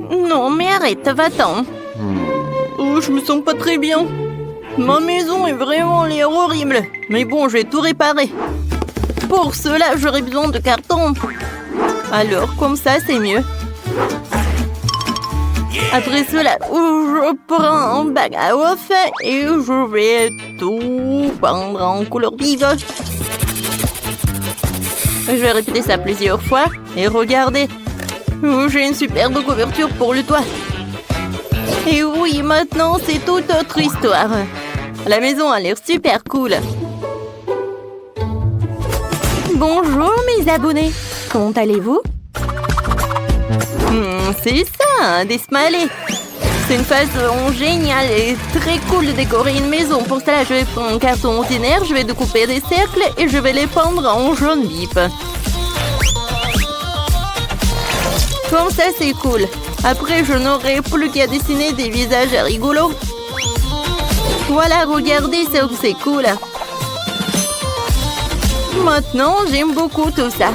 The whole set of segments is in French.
Non, mais arrête, va-t'en. Oh, je me sens pas très bien. Ma maison est vraiment l'air horrible. Mais bon, je vais tout réparer. Pour cela, j'aurai besoin de carton. Alors, comme ça, c'est mieux. Après cela, je prends un bac à off et je vais tout peindre en couleur vive. Je vais répéter ça plusieurs fois. Et regardez, j'ai une superbe couverture pour le toit. Et oui, maintenant, c'est toute autre histoire. La maison a l'air super cool. Bonjour, mes abonnés. Comment allez-vous? C'est ça, des smileys. C'est une façon géniale et très cool de décorer une maison. Pour cela, je vais prendre un carton ordinaire, je vais découper des cercles et je vais les peindre en jaune vif. Comme ça, c'est cool. Après, je n'aurai plus qu'à dessiner des visages rigolos. Voilà, regardez, c'est cool. Maintenant, j'aime beaucoup tout ça.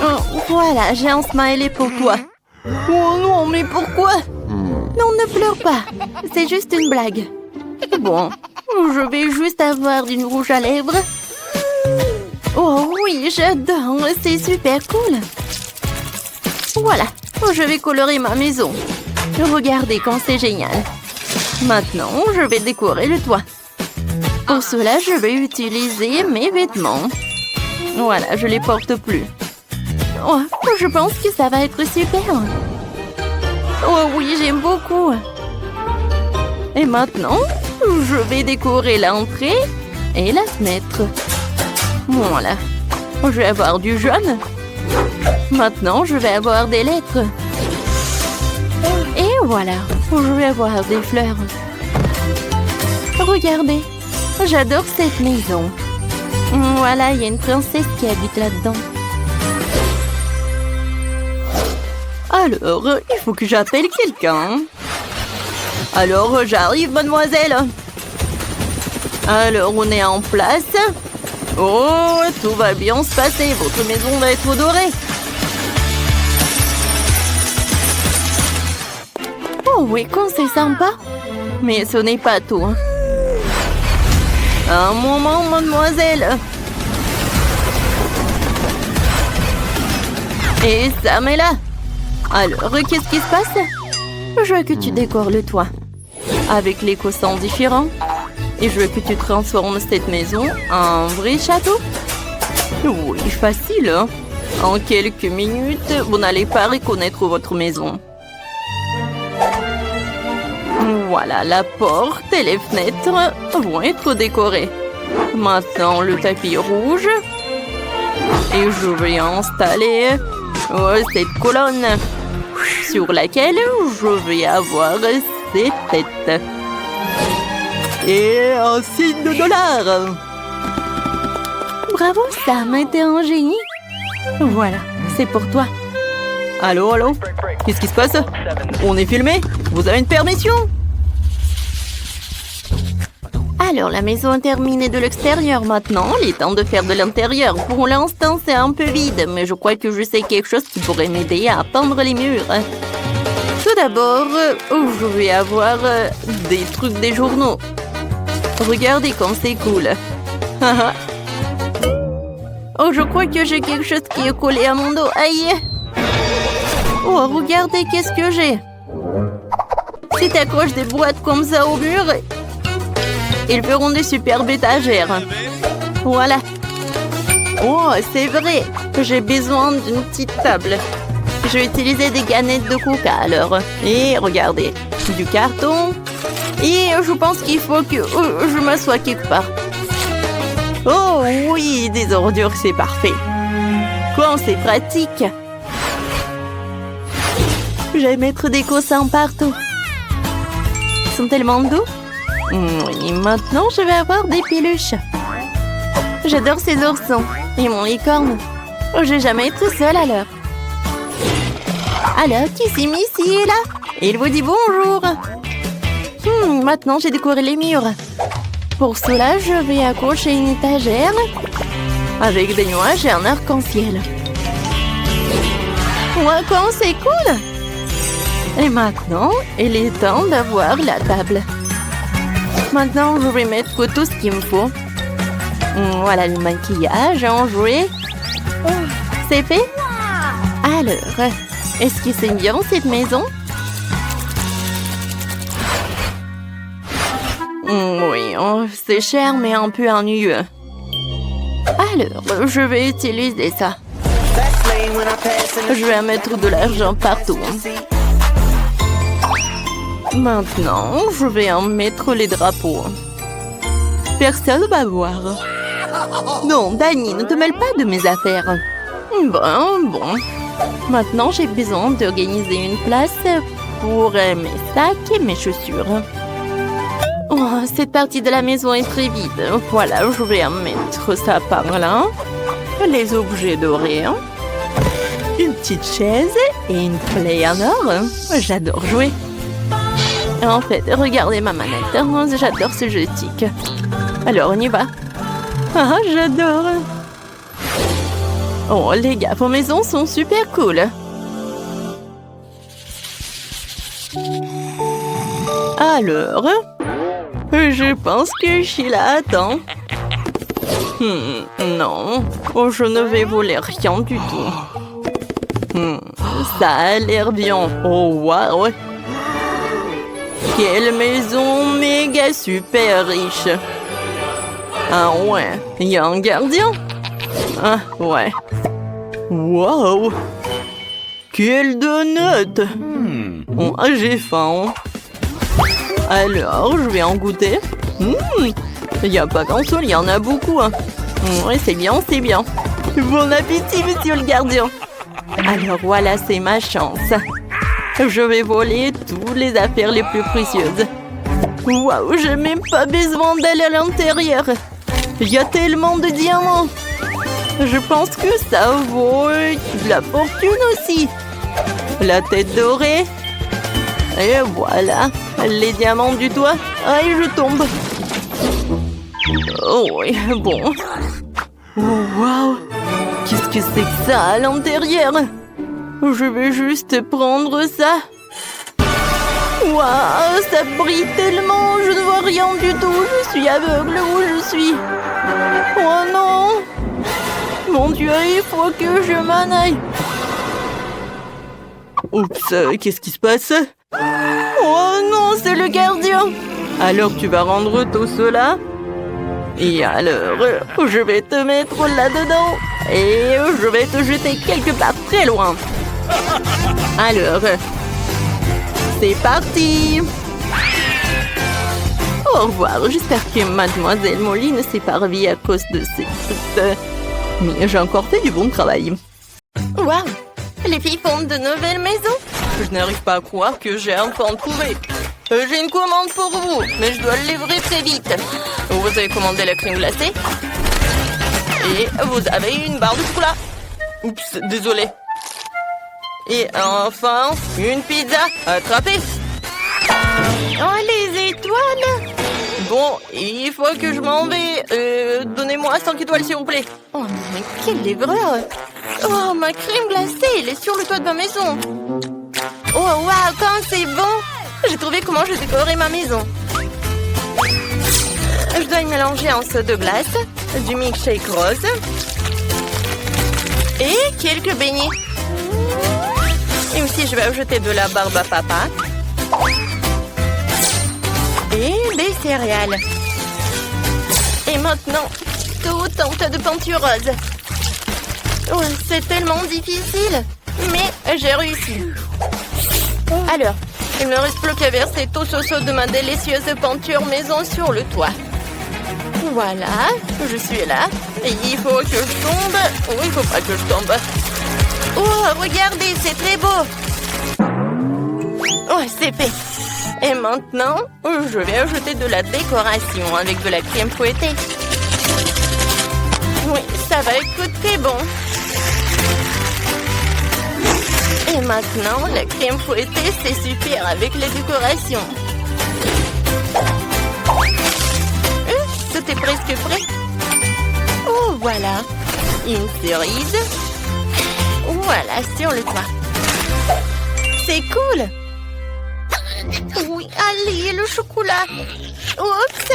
Oh, voilà, j'ai un smiley pour toi. Oh non, mais pourquoi? Non, ne pleure pas. C'est juste une blague. Bon, je vais juste avoir du rouge à lèvres. Oh oui, j'adore. C'est super cool. Voilà, je vais colorer ma maison. Regardez comme c'est génial. Maintenant, je vais décorer le toit. Pour cela, je vais utiliser mes vêtements. Voilà, je les porte plus. Oh, je pense que ça va être super. Oh oui, j'aime beaucoup. Et maintenant, je vais décorer l'entrée et la fenêtre. Voilà. Je vais avoir du jaune. Maintenant, je vais avoir des lettres. Et voilà, je vais avoir des fleurs. Regardez, j'adore cette maison. Voilà, il y a une princesse qui habite là-dedans. Alors, il faut que j'appelle quelqu'un. Alors, j'arrive, mademoiselle. Alors, on est en place. Oh, tout va bien se passer. Votre maison va être dorée. Oh oui, comme c'est sympa. Mais ce n'est pas tout. Un moment, mademoiselle. Et Sam est là. Alors, qu'est-ce qui se passe? Je veux que tu décores le toit avec les cossins différents. Et je veux que tu transformes cette maison en vrai château. Oui, facile, hein? En quelques minutes, vous n'allez pas reconnaître votre maison. Voilà, la porte et les fenêtres vont être décorées. Maintenant, le tapis rouge. Et je vais installer cette colonne sur laquelle je vais avoir ces têtes. Et un signe de $. Bravo Sam, t'es un génie. Voilà, c'est pour toi. Allô, allô? Qu'est-ce qui se passe? On est filmé? Vous avez une permission? Alors, la maison est terminée de l'extérieur maintenant. Il est temps de faire de l'intérieur. Pour l'instant, c'est un peu vide, mais je crois que je sais quelque chose qui pourrait m'aider à peindre les murs. Tout d'abord, je vais avoir des trucs des journaux. Regardez comme c'est cool. Oh, je crois que j'ai quelque chose qui est collé à mon dos. Aïe! Oh, regardez qu'est-ce que j'ai. Si tu accroches des boîtes comme ça au mur, ils feront des superbes étagères. Voilà. Oh, c'est vrai. J'ai besoin d'une petite table. Je vais utiliser des canettes de coca alors. Et regardez, du carton. Et je pense qu'il faut que je m'assoie quelque part. Oh oui, des ordures, c'est parfait. Quand c'est pratique. Je vais mettre des cossins partout. Ils sont tellement doux. Oui, maintenant je vais avoir des peluches. J'adore ces oursons et mon licorne. Je vais jamais être seule alors. Alors, Kissy Missy est là. Il vous dit bonjour. Maintenant, j'ai décoré les murs. Pour cela, je vais accrocher une étagère avec des nuages et un arc-en-ciel. Waouh, c'est cool! Et maintenant, il est temps d'avoir la table. Maintenant, je vais mettre tout ce qu'il me faut. Voilà le maquillage, en jouet. C'est fait? Alors, est-ce que c'est bien cette maison? Oui, c'est cher mais un peu ennuyeux. Alors, je vais utiliser ça. Je vais mettre de l'argent partout. Maintenant, je vais en mettre les drapeaux. Personne va voir. Non, Dani, ne te mêle pas de mes affaires. Bon. Maintenant, j'ai besoin d'organiser une place pour mes sacs et mes chaussures. Oh, cette partie de la maison est très vide. Voilà, je vais en mettre ça par là. Les objets dorés. Une petite chaise et une play en or. J'adore jouer. En fait, regardez ma manette. J'adore ce joystick. Alors, on y va. Ah, j'adore. Oh, les gars, vos maisons sont super cool. Alors, je pense que Sheila attend. Non, je ne vais voler rien du tout. Ça a l'air bien. Oh, waouh. Quelle maison méga super riche. Ah ouais, il y a un gardien. Ah ouais. Wow. Quelle donut. Oh, j'ai faim. Alors, je vais en goûter. Il n'y a pas qu'un seul, il y en a beaucoup. Oui, c'est bien, c'est bien. Bon appétit, monsieur le gardien. Alors voilà, c'est ma chance. Je vais voler toutes les affaires les plus précieuses. Waouh, j'ai même pas besoin d'aller à l'intérieur. Il y a tellement de diamants. Je pense que ça vaut de la fortune aussi. La tête dorée. Et voilà, les diamants du toit. Aïe, je tombe. Oh oui, bon. Oh, waouh. Qu'est-ce que c'est que ça à l'intérieur? Je vais juste prendre ça. Waouh, ça brille tellement. Je ne vois rien du tout. Je suis aveugle où je suis. Oh non. Mon Dieu, il faut que je m'en aille. Oups, qu'est-ce qui se passe? Oh non, c'est le gardien. Alors tu vas rendre tout cela? Et alors, je vais te mettre là-dedans. Et je vais te jeter quelque part très loin. Alors, c'est parti. Au revoir. J'espère que mademoiselle Molly ne s'est pas ravie à cause de ces trucs. Mais j'ai encore fait du bon travail. Waouh! Les filles font de nouvelles maisons. Je n'arrive pas à croire que j'ai enfin trouvé. J'ai une commande pour vous, mais je dois le livrer très vite. Vous avez commandé la crème glacée. Et vous avez une barre de chocolat. Oups, désolé. Et enfin, une pizza. Attrapée. Oh, les étoiles. Bon, il faut que je m'en vais. Donnez-moi 5 étoiles, s'il vous plaît. Oh, mais quelle livreur. Oh, ma crème glacée, elle est sur le toit de ma maison. Oh, waouh, quand c'est bon. J'ai trouvé comment je décorerai ma maison. Je dois y mélanger un seau de glace, du milkshake rose et quelques beignets. Et aussi, je vais ajouter de la barbe à papa et des céréales. Et maintenant, tout un tas de peinture rose. Oh, c'est tellement difficile, mais j'ai réussi. Alors, il ne reste plus qu'à verser tout ce seau de ma délicieuse peinture maison sur le toit. Voilà, je suis là. Et il faut que je tombe. Oh, il faut pas que je tombe. Oh, regardez, c'est très beau. Oh, c'est fait. Et maintenant, je vais ajouter de la décoration avec de la crème fouettée. Oui, ça va être très bon. Et maintenant, la crème fouettée, c'est super avec les décorations. Tout est presque prêt. Oh, voilà. Une cerise. Voilà, sur le toit. C'est cool. Oui, allez, le chocolat. Oups.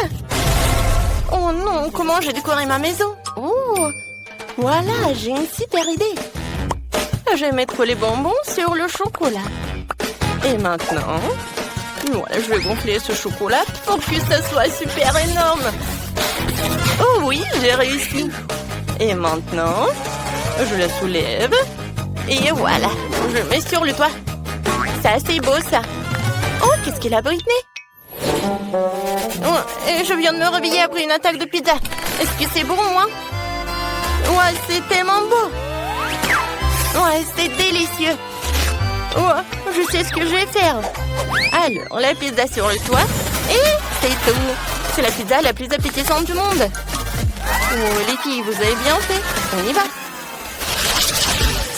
Oh non, comment j'ai décoré ma maison? Oh, voilà, j'ai une super idée. Je vais mettre les bonbons sur le chocolat. Et maintenant, voilà, je vais gonfler ce chocolat pour que ça soit super énorme. Oh oui, j'ai réussi. Et maintenant, je la soulève. Et voilà, je mets sur le toit. Ça, c'est beau, ça. Oh, qu'est-ce qu'il a, Britney? Oh, et je viens de me réveiller après une attaque de pizza. Est-ce que c'est bon, moi? Ouais, c'est tellement beau. Ouais, c'est délicieux. Ouais, je sais ce que je vais faire. Alors, la pizza sur le toit. Et c'est tout. C'est la pizza la plus appétissante du monde. Oh, les filles, vous avez bien fait. On y va.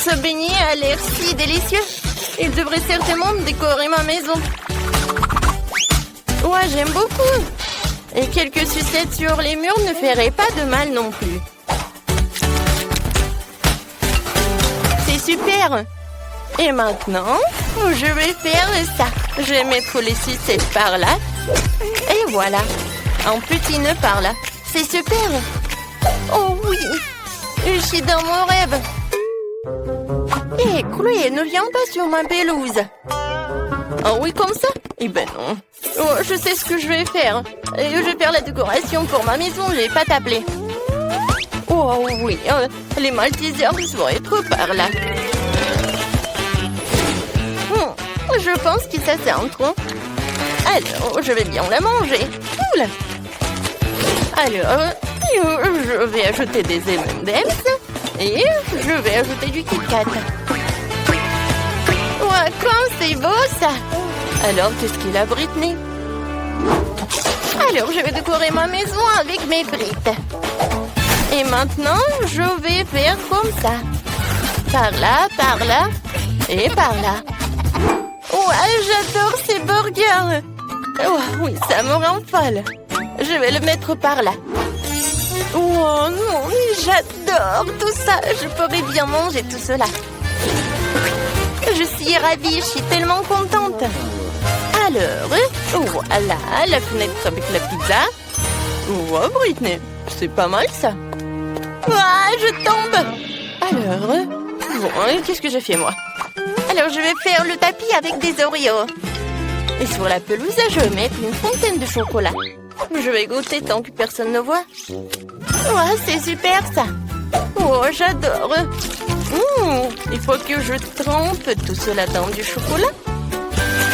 Ce beignet a l'air si délicieux. Il devrait certainement décorer ma maison. Ouais, j'aime beaucoup. Et quelques sucettes sur les murs ne feraient pas de mal non plus. C'est super. Et maintenant, je vais faire ça. Je vais mettre les sucettes par là. Et voilà. Un petit nœud par là. C'est super. Oh oui. Je suis dans mon rêve. Hé, Chloé, ne viens pas sur ma pelouse. Ah oui, comme ça? Eh ben non. Oh, je sais ce que je vais faire. Je vais faire la décoration pour ma maison, je vais pas t'appeler. Oh oui, les Maltesers vont être par là. Je pense que ça c'est un tronc. Alors, je vais bien la manger. Cool. Alors, je vais ajouter des M&M's et je vais ajouter du Kit Kat. Ouais, comme c'est beau ça. Alors, qu'est-ce qu'il a, Britney? Alors, je vais décorer ma maison avec mes frites. Et maintenant, je vais faire comme ça. Par là et par là. Ouais, j'adore ces burgers. Oh, oui, ça me rend folle. Je vais le mettre par là. Oh non, mais j'adore tout ça. Je pourrais bien manger tout cela. Je suis ravie, je suis tellement contente. Alors, voilà, la fenêtre avec la pizza. Oh, Britney, c'est pas mal ça. Ah, je tombe. Alors, bon, qu'est-ce que j'ai fait moi? Alors, je vais faire le tapis avec des Oreos. Et sur la pelouse, je vais mettre une fontaine de chocolat. Je vais goûter tant que personne ne voit. Ouais, c'est super ça. Oh, j'adore. Il faut que je trempe tout cela dans du chocolat.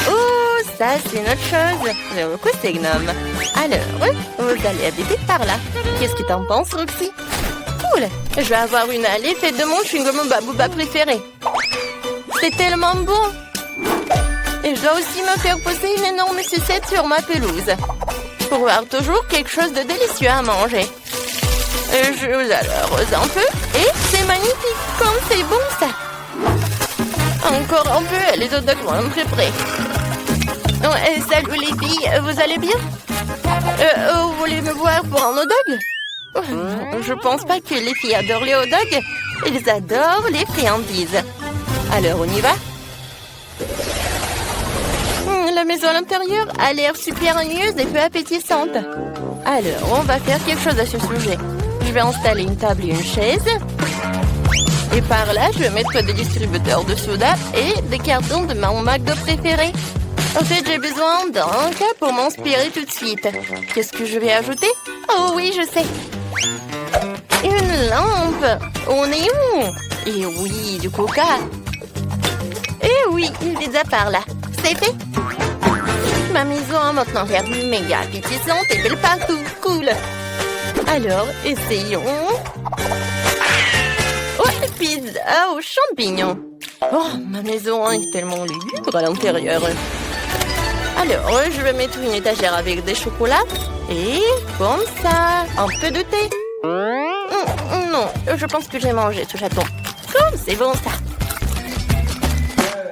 Oh, ça, c'est une autre chose. Le côté gnome. Alors, vous allez habiter par là. Qu'est-ce que t'en penses, Roxy? Cool. Je vais avoir une allée faite de mon chewing-gum Babouba préféré. C'est tellement bon. Et je dois aussi me faire poser une énorme sucette sur ma pelouse. Pour avoir toujours quelque chose de délicieux à manger. Je vous arrose un peu. Et c'est magnifique. Comme c'est bon ça. Encore un peu. Les hot dogs vont être prêts. Salut les filles. Vous allez bien? Vous voulez me voir pour un hot dog? Je pense pas que les filles adorent les hot dogs. Ils adorent les friandises. Alors, on y va? La maison à l'intérieur a l'air super ennuyeuse et peu appétissante. Alors, on va faire quelque chose à ce sujet. Je vais installer une table et une chaise. Et par là, je vais mettre des distributeurs de soda et des cartons de mon McDo préféré. En fait, j'ai besoin d'un cas pour m'inspirer tout de suite. Qu'est-ce que je vais ajouter? Oh oui, je sais. Une lampe. On est où? Et oui, du coca. Et oui, une pizza par là. C'est fait. Ma maison a maintenant l'air méga appétissante et belle partout. Cool. Alors, essayons. Oh, pizza aux champignons. Oh, ma maison est tellement lugubre à l'intérieur. Alors, je vais mettre une étagère avec des chocolats. Et comme ça, un peu de thé. Non, je pense que j'ai mangé ce chaton. Comme c'est bon ça.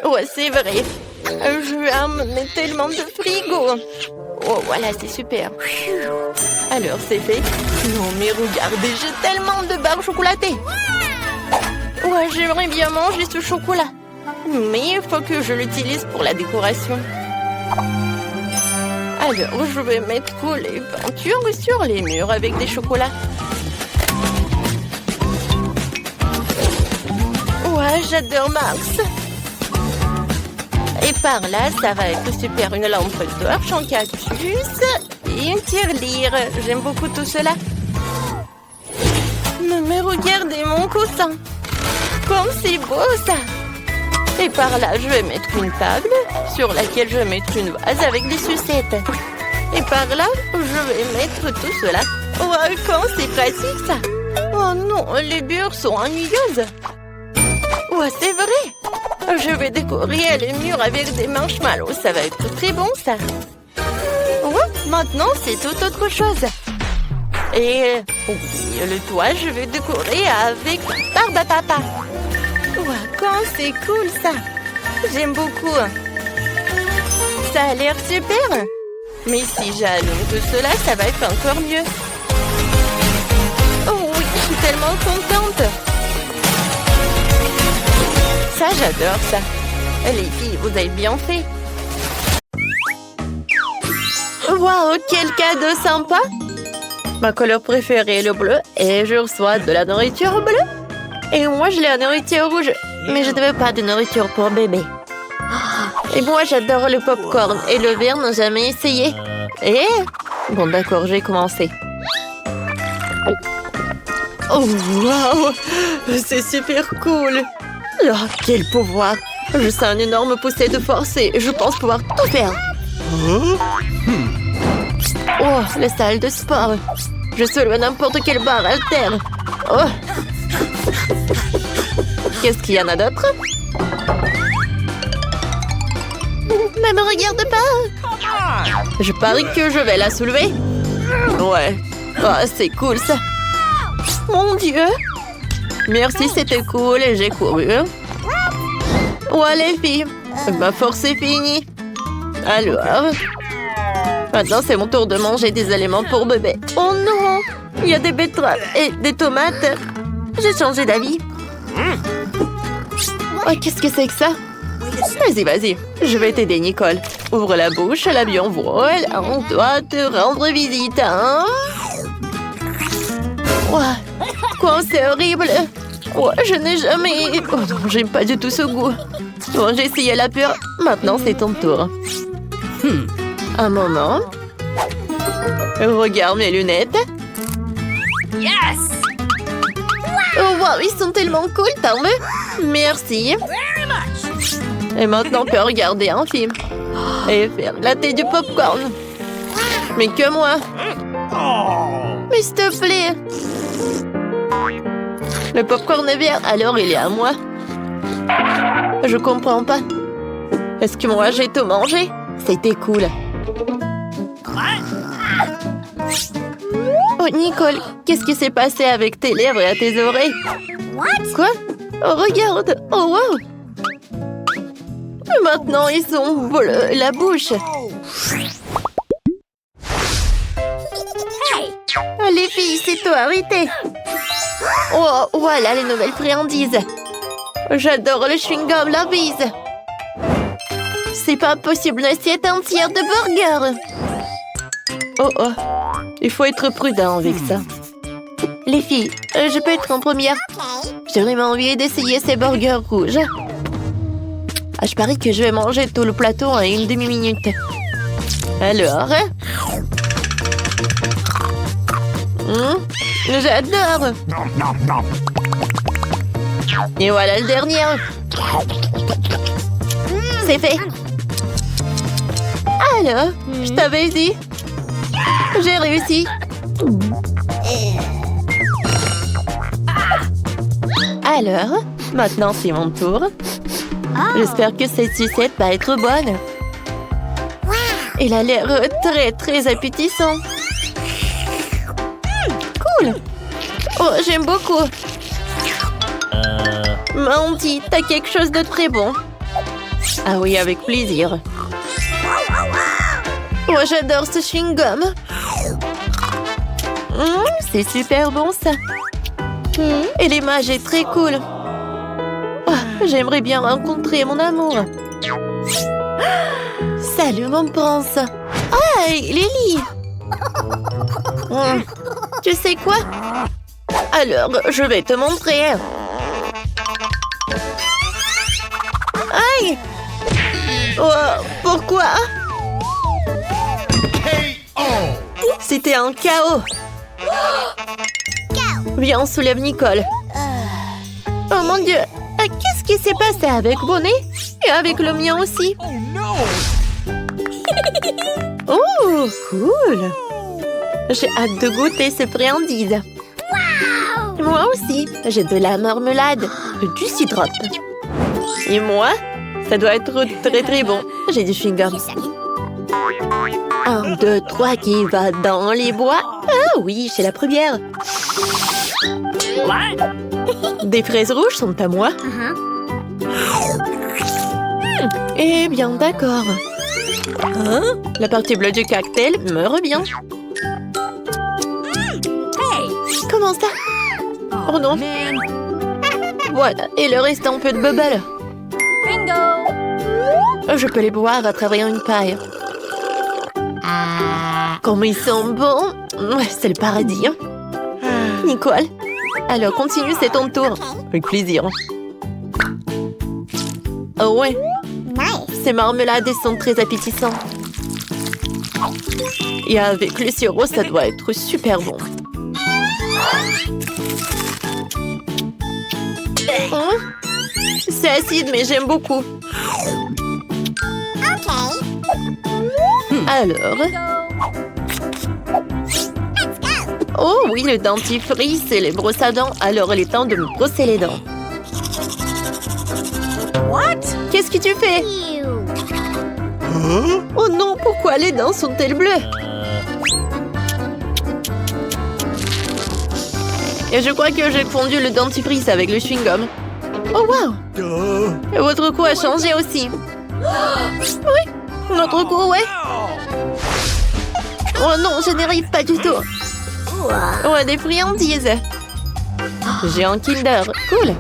Ouais, c'est vrai. Je vais amener tellement de frigo. Oh, voilà, c'est super. Alors, c'est fait. Non, mais regardez, j'ai tellement de barres chocolatées. Ouais, j'aimerais bien manger ce chocolat. Mais il faut que je l'utilise pour la décoration. Alors, je vais mettre les peintures sur les murs avec des chocolats. Ouais, j'adore Max. Et par là, ça va être super. Une lampe torche en cactus et une tirelire. J'aime beaucoup tout cela. Mais regardez mon coussin. Comme c'est beau ça. Et par là, je vais mettre une table sur laquelle je vais mettre une vase avec des sucettes. Et par là, je vais mettre tout cela. Ouais, quand c'est pratique ça. Oh non, les bures sont ennuyeuses. Ouais, c'est vrai. Je vais décorer les murs avec des marshmallows. Ça va être très bon ça. Ouais, maintenant c'est tout autre chose. Et oui, le toit, je vais décorer avec Barbe à Papa. Ouais, quand c'est cool ça. J'aime beaucoup. Ça a l'air super. Mais si j'allume tout cela, ça va être encore mieux. Oh oui, je suis tellement contente. Ça, j'adore ça. Les filles, vous avez bien fait. Waouh, quel cadeau sympa. Ma couleur préférée est le bleu et je reçois de la nourriture bleue. Et moi, je l'ai la nourriture rouge. Mais je ne veux pas de nourriture pour bébé. Et moi, j'adore le popcorn et le verre n'a jamais essayé. Et... Bon, d'accord, j'ai commencé. Oh, waouh! C'est super cool! Oh, quel pouvoir! Je sens une énorme poussée de force et je pense pouvoir tout faire. Oh, la salle de sport. Je soulève n'importe quelle barre alterne. Oh! Qu'est-ce qu'il y en a d'autre? Ne me regarde pas! Je parie que je vais la soulever. Ouais. Oh, c'est cool ça. Mon Dieu! Merci, c'était cool et j'ai couru. Ouais, les filles, ma force est finie. Alors, maintenant c'est mon tour de manger des aliments pour bébé. Oh non! Il y a des betteraves et des tomates. J'ai changé d'avis. Oh, qu'est-ce que c'est que ça? Vas-y, vas-y. Je vais t'aider, Nicole. Ouvre la bouche, l'avion vole. On doit te rendre visite, hein? Ouais. Quoi, c'est horrible. Ouais, je n'ai jamais... Oh non, j'aime pas du tout ce goût. Bon, j'ai essayé la pure. Maintenant, c'est ton tour. Un moment. Regarde mes lunettes. Yes! Oh, wow, ils sont tellement cool, t'en veux? Merci. Et maintenant, on peut regarder un film. Et faire la tête du popcorn. Mais que moi. Mais s'il te plaît. Le popcorn est vert, alors il est à moi. Je comprends pas. Est-ce que moi j'ai tout mangé? C'était cool. Oh, Nicole, qu'est-ce qui s'est passé avec tes lèvres et à tes oreilles? Quoi? Oh, regarde! Oh, wow! Maintenant, ils sont bleus, la bouche. Oh, les filles, c'est toi, arrêtez! Oh, voilà les nouvelles friandises. J'adore le chewing-gum, la bise. C'est pas possible, une assiette entière de burgers. Oh, oh. Il faut être prudent avec ça. Les filles, je peux être en première? J'ai vraiment envie d'essayer ces burgers rouges. Ah, je parie que je vais manger tout le plateau en une demi-minute. Alors? J'adore! Et voilà le dernier. C'est fait. Alors, je t'avais dit. J'ai réussi. Alors, maintenant c'est mon tour. J'espère que cette sucette va être bonne. Il a l'air très, très appétissant. Cool. Oh, j'aime beaucoup. Mandy, t'as quelque chose de très bon. Ah oui, avec plaisir. Oh, j'adore ce chewing-gum. C'est super bon, ça. Et l'image est très cool. Oh, J'aimerais bien rencontrer mon amour. Salut mon prince. Hey, Lily. Tu sais quoi? Alors, je vais te montrer. Aïe! Oh, pourquoi? C'était un chaos. Viens, on soulève Nicole. Oh mon Dieu! Qu'est-ce qui s'est passé avec Bonnet? Et avec le mien aussi? Oh, cool! J'ai hâte de goûter ces friandises. Moi aussi, j'ai de la marmelade, du syrup. Et moi, ça doit être très très bon. J'ai du chewing-gum. 1, 2, 3, qui va dans les bois? Ah oui, c'est la première. Des fraises rouges sont à moi. Eh bien, d'accord. La partie bleue du cocktail me revient. Comment ça? Oh non. Voilà, et le reste un peu de bubble. Bingo! Je peux les boire à travers une paille. Comme ils sont bons. C'est le paradis. Nicole, alors continue, c'est ton tour. Avec plaisir. Oh ouais. Ces marmelades sont très appétissantes. Et avec le sirop, ça doit être super bon. Oh, c'est acide, mais j'aime beaucoup. Alors... Oh oui, le dentifrice et les brosses à dents. Alors il est temps de me brosser les dents. Qu'est-ce que tu fais? Oh non, pourquoi les dents sont-elles bleues? Et je crois que j'ai fondu le dentifrice avec le chewing-gum. Oh wow! Et votre cou a changé aussi. Oui, notre cou, ouais. Oh non, je n'y arrive pas du tout. Oh, des friandises. J'ai un Kinder, cool.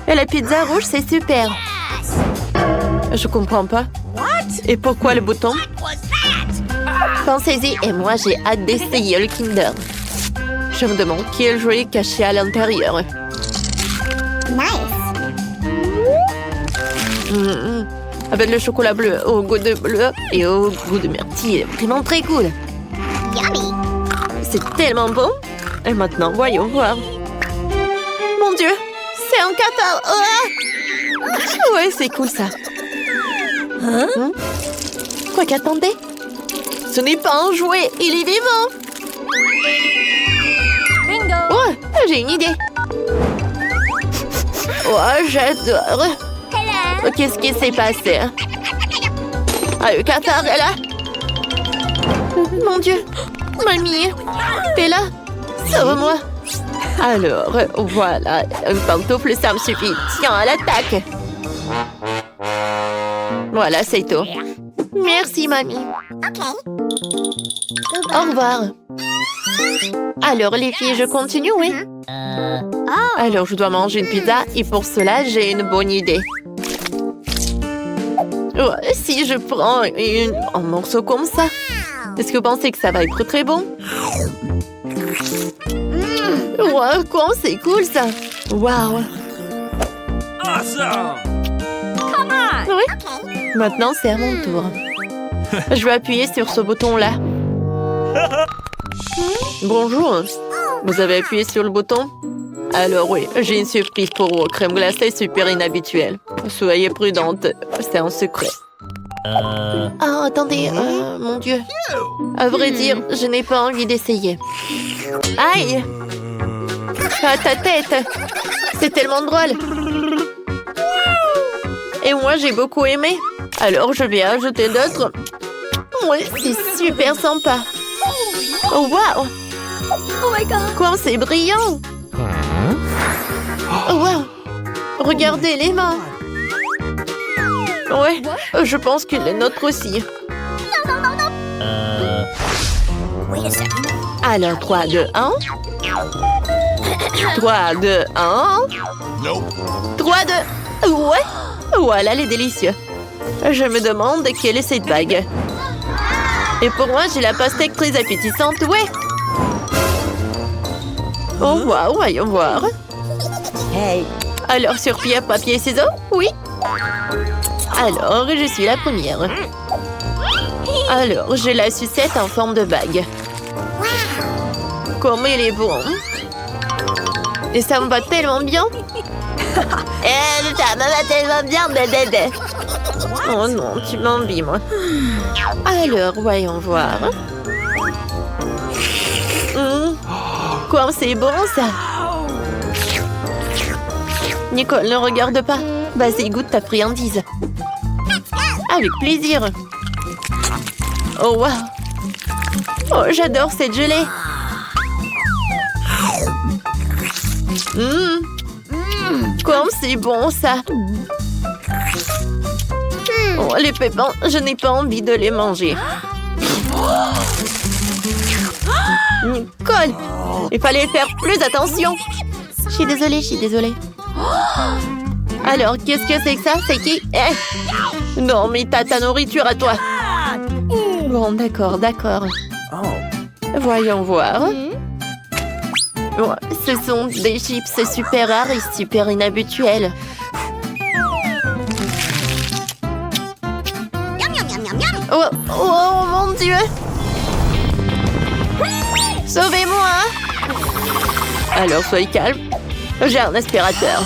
Et la pizza rouge, c'est super. Je comprends pas. Et pourquoi le bouton? Pensez-y, et moi j'ai hâte d'essayer le Kinder. Je me demande quel jouet est caché à l'intérieur. Avec le chocolat bleu au goût de bleu et au goût de myrtille. Vraiment très cool. C'est tellement bon. Et maintenant, voyons voir. Mon Dieu, c'est un cafard. Oh ouais, c'est cool ça. Quoi qu'attendez? Ce n'est pas un jouet, il est vivant. Bingo! Oh, j'ai une idée. Oh, j'adore. Hello! Qu'est-ce qui s'est passé? Ah, le cafard est là. Mon Dieu. Mamie, t'es là? Sauve-moi. Alors, voilà. Une pantoufle, ça me suffit. Tiens, à l'attaque. Voilà, c'est tout. Merci, mamie. Au revoir. Alors, les filles, je continue, oui? Alors, je dois manger une pizza et pour cela, j'ai une bonne idée. Oh, si je prends un morceau comme ça, est-ce que vous pensez que ça va être très bon? Wow, quoi, c'est cool ça! Wow! Awesome! Come on! Oui? Maintenant, c'est à mon tour. Je vais appuyer sur ce bouton-là. Bonjour! Vous avez appuyé sur le bouton? Alors oui, j'ai une surprise pour vous. Crème glacée super inhabituelle. Soyez prudente, c'est un secret. Ah, attendez, mon Dieu. À vrai dire, je n'ai pas envie d'essayer. Aïe! Ah, ta tête! C'est tellement drôle! Et moi, j'ai beaucoup aimé. Alors, je vais ajouter d'autres. Ouais, c'est super sympa. Oh, wow! Oh my god! Quoi, c'est brillant! Oh, wow! Regardez les mains! Ouais, je pense que les nôtres aussi. Alors, 3, 2, 1. 3, 2, 1. 3, 2. Ouais. Voilà les délicieux. Je me demande quelle est cette bague. Et pour moi, j'ai la pastèque très appétissante, ouais. Oh, waouh, voyons voir. Hey. Alors, sur pierre, papier, ciseaux? Oui. Alors, je suis la première. Alors, j'ai la sucette en forme de bague. Comme il est bon. Et ça me va tellement bien. Ça me va tellement bien, bébé. Oh non, tu m'envies, moi. Alors, voyons voir. Quoi, c'est bon, ça. Nicole, ne regarde pas. Vas-y, goûte ta friandise. Avec plaisir. Oh, waouh. Oh, j'adore cette gelée. Comme c'est bon, ça. Oh, les pépins, je n'ai pas envie de les manger. Nicole, il fallait faire plus attention. Je suis désolée. Alors, qu'est-ce que c'est que ça? C'est qui? Non, mais t'as ta nourriture à toi. Bon, d'accord. Voyons voir. Oh, ce sont des chips super rares et super inhabituels. Oh mon Dieu! Sauvez-moi! Alors, soyez calme. J'ai un aspirateur.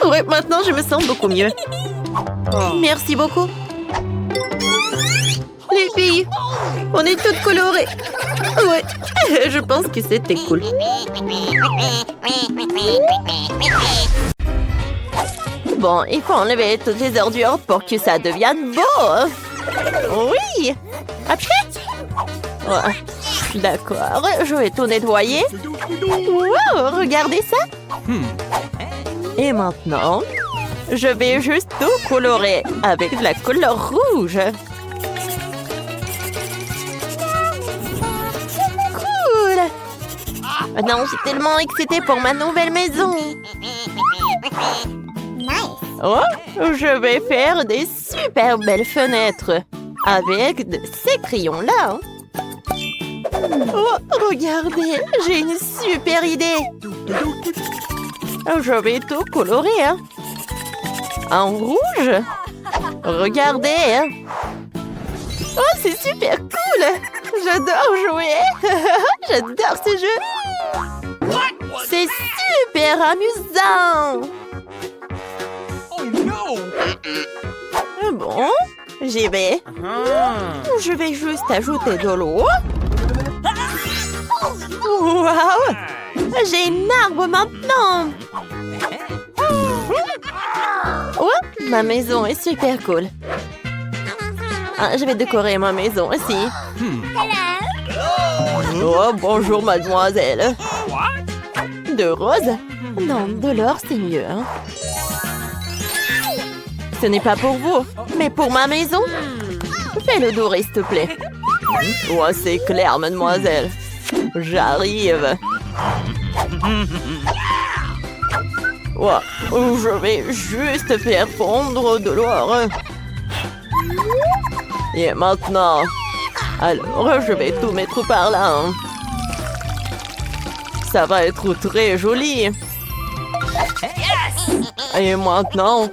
Ouais, maintenant, je me sens beaucoup mieux. Merci beaucoup. Les filles, on est toutes colorées. Ouais, je pense que c'était cool. Bon, il faut enlever toutes les ordures pour que ça devienne beau. Oui. Après. Ouais. D'accord, je vais tout nettoyer. Wow, regardez ça. Et maintenant, je vais juste tout colorer avec de la couleur rouge. Non, je suis tellement excitée pour ma nouvelle maison. Oh, je vais faire des super belles fenêtres avec ces crayons-là. Oh, regardez, j'ai une super idée. Je vais tout colorer. En rouge. Regardez. Oh, c'est super cool. J'adore jouer. J'adore ce jeu. C'est super amusant. Bon, j'y vais. Je vais juste ajouter de l'eau. Waouh! J'ai une arbre maintenant. Oh, ma maison est super cool. Je vais décorer ma maison aussi. Oh, bonjour, mademoiselle. De rose? Non, de l'or, c'est mieux. Ce n'est pas pour vous, mais pour ma maison. Fais-le doux, s'il te plaît. Oh, c'est clair, mademoiselle. J'arrive. Oh, je vais juste faire fondre de l'or. Et maintenant, alors je vais tout mettre par là. Ça va être très joli. Et maintenant,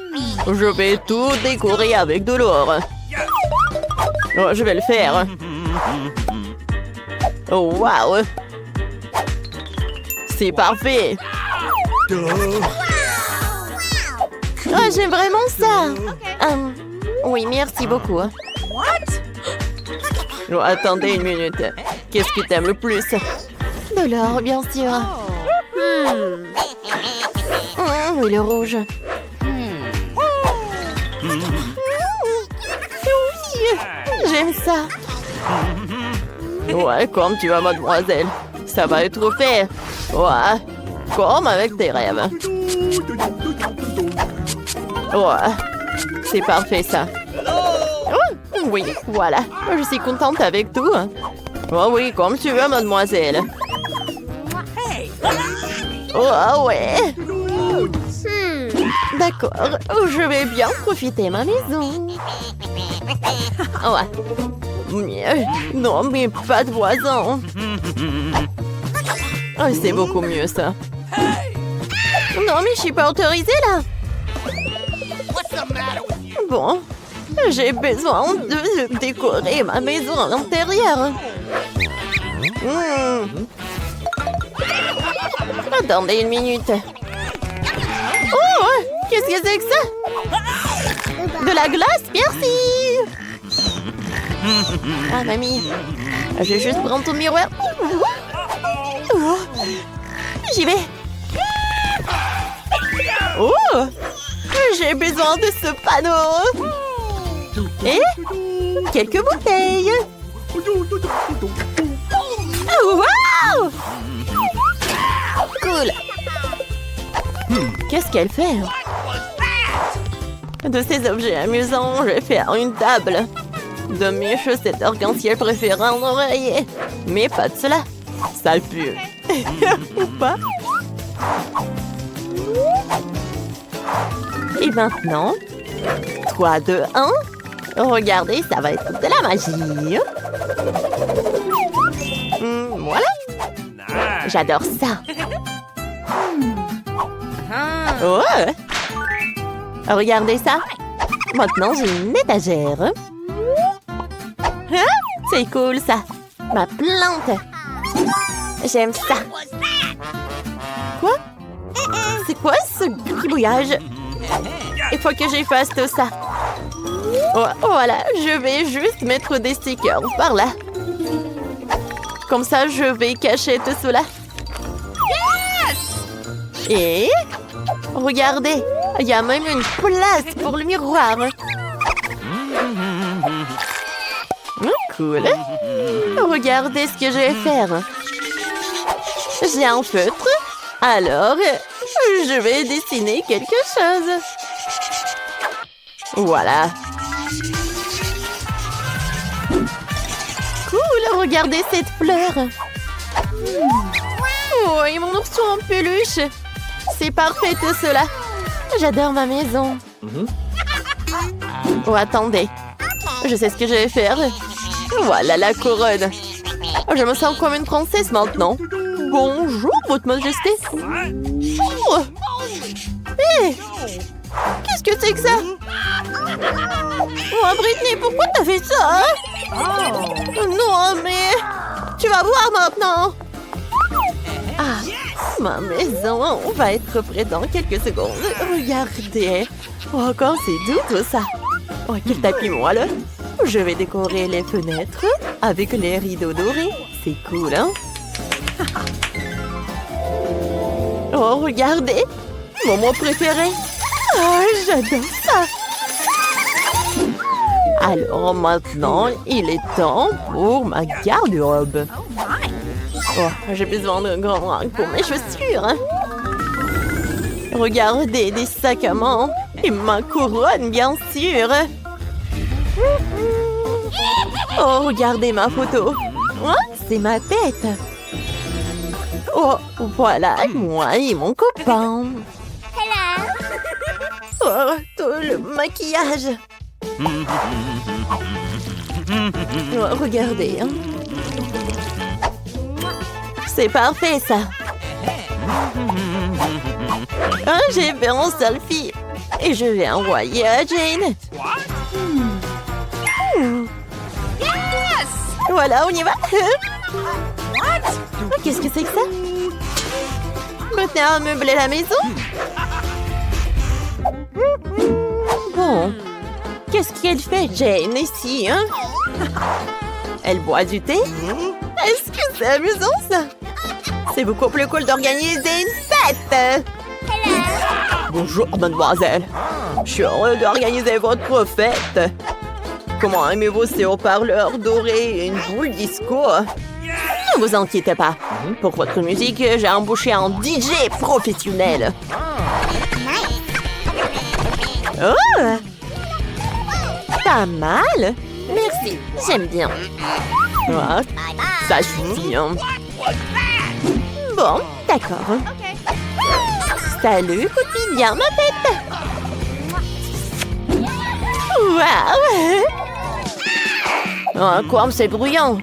je vais tout décorer avec de l'or. Oh, je vais le faire. Oh, waouh! C'est parfait. Oh, j'aime vraiment ça. Oui, merci beaucoup. Oh, attendez une minute. Qu'est-ce que t'aimes le plus? De l'or, bien sûr. Oui, le rouge. Oui, j'aime ça. Ouais, comme tu vas, mademoiselle. Ça va être fait. Ouais, comme avec tes rêves. Ouais, c'est parfait, ça. Oh, Oui, voilà. Je suis contente avec tout. Oh oui, comme tu veux, mademoiselle. Oh ouais. D'accord, je vais bien profiter de ma maison. Ouais. Non, mais pas de voisins. Oh, c'est beaucoup mieux, ça. Non, mais je suis pas autorisée, là. Bon, j'ai besoin de décorer ma maison à l'intérieur. Attendez une minute. Oh, qu'est-ce que c'est que ça? De la glace, merci. Ah, mamie, je vais juste prendre ton miroir. Oh, j'y vais. Oh, j'ai besoin de ce panneau. Et quelques bouteilles. Wow! Cool. Qu'est-ce qu'elle fait? De ces objets amusants, je vais faire une table. De mes chaussettes arc-en-ciel préférées en oreiller. Mais pas de cela. Ça pue. Ou pas? Et maintenant, 3, 2, 1. Regardez, ça va être de la magie. Voilà. J'adore ça. Oh! Regardez ça. Maintenant, j'ai une étagère. Hein? C'est cool, ça. Ma plante. J'aime ça. Quoi? C'est quoi ce gribouillage? Il faut que j'efface tout ça. Oh, voilà, je vais juste mettre des stickers par là. Comme ça, je vais cacher tout cela. Et regardez, il y a même une place pour le miroir. Cool. Regardez ce que je vais faire. J'ai un feutre. Alors, je vais dessiner quelque chose. Voilà. Cool, regardez cette fleur. Oh, et mon ourson en peluche. C'est parfait tout cela. J'adore ma maison. Oh, attendez. Je sais ce que je vais faire. Voilà la couronne. Je me sens comme une princesse maintenant. Bonjour, votre majesté. Oh. Hey. Qu'est-ce que c'est que ça? Oh, Britney, pourquoi t'as fait ça? Non, mais... Tu vas voir maintenant. Ah, ma maison va être prête dans quelques secondes. Regardez. Oh, encore c'est doux tout ça. Oh, quel tapis moi là. Je vais décorer les fenêtres avec les rideaux dorés. C'est cool, hein? Oh, regardez. Mon mot préféré. Oh, j'adore ça. Alors maintenant, il est temps pour ma garde-robe. Oh, j'ai besoin d'un grand rack pour mes chaussures. Regardez, des sacs à main. Et ma couronne, bien sûr. Oh, regardez ma photo. Oh, c'est ma tête. Oh, voilà, moi et mon copain. Oh, tout le maquillage. Oh, regardez. Hein. C'est parfait, ça. Hein, j'ai fait un selfie. Et je vais envoyer à Jane. Voilà, on y va. Oh, qu'est-ce que c'est que ça? Maintenant, à meubler la maison. Bon. Qu'est-ce qu'elle fait, Jane, ici, hein? Elle boit du thé? Est-ce que c'est amusant, ça? C'est beaucoup plus cool d'organiser une fête. Bonjour, mademoiselle. Je suis heureux d'organiser votre fête. Comment aimez-vous ces haut-parleurs dorés et une boule disco? Ne vous inquiétez pas. Pour votre musique, j'ai embauché un DJ professionnel. Oh! Pas mal. Mais Merci, j'aime bien. Ah, ça suffit, hein. Bon, d'accord. Salut, quotidien, ma tête. Waouh! Oh, quoi, c'est bruyant.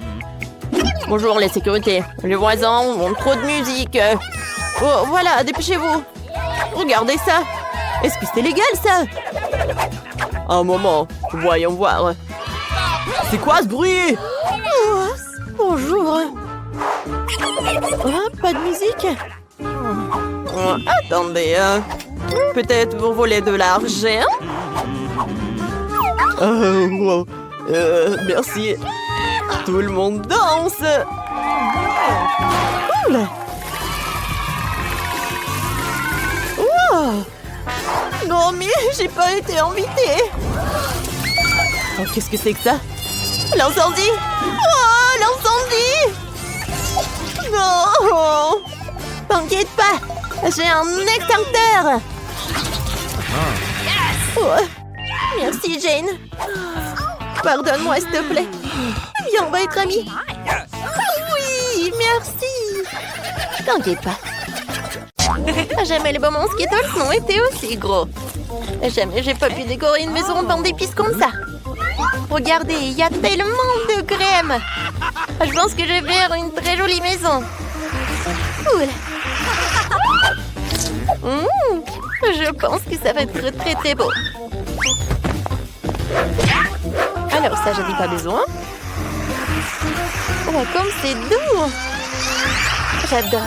Bonjour, les sécurités. Les voisins ont trop de musique. Oh, voilà, dépêchez-vous. Regardez ça. Est-ce que c'est légal, ça? Un moment, voyons voir. C'est quoi ce bruit? Oh, bonjour. Oh, pas de musique? Oh, attendez, peut-être vous volez de l'argent? Wow. Merci. Tout le monde danse. Cool. Wow. Non, mais j'ai pas été invitée. Oh, qu'est-ce que c'est que ça? L'incendie! Oh, l'incendie! Non! T'inquiète pas, j'ai un extincteur. Oh. Merci, Jane. Pardonne-moi, s'il te plaît. Viens, on va être amis. Oui, merci. T'inquiète pas. Jamais les moments Skittles n'ont été aussi gros. Jamais j'ai pas pu décorer une maison en d'épices comme ça. Regardez, il y a tellement de crème. Je pense que je vais faire une très jolie maison. Cool. Je pense que ça va être très très beau. Alors ça, j'en ai pas besoin. Oh, comme c'est doux. J'adore.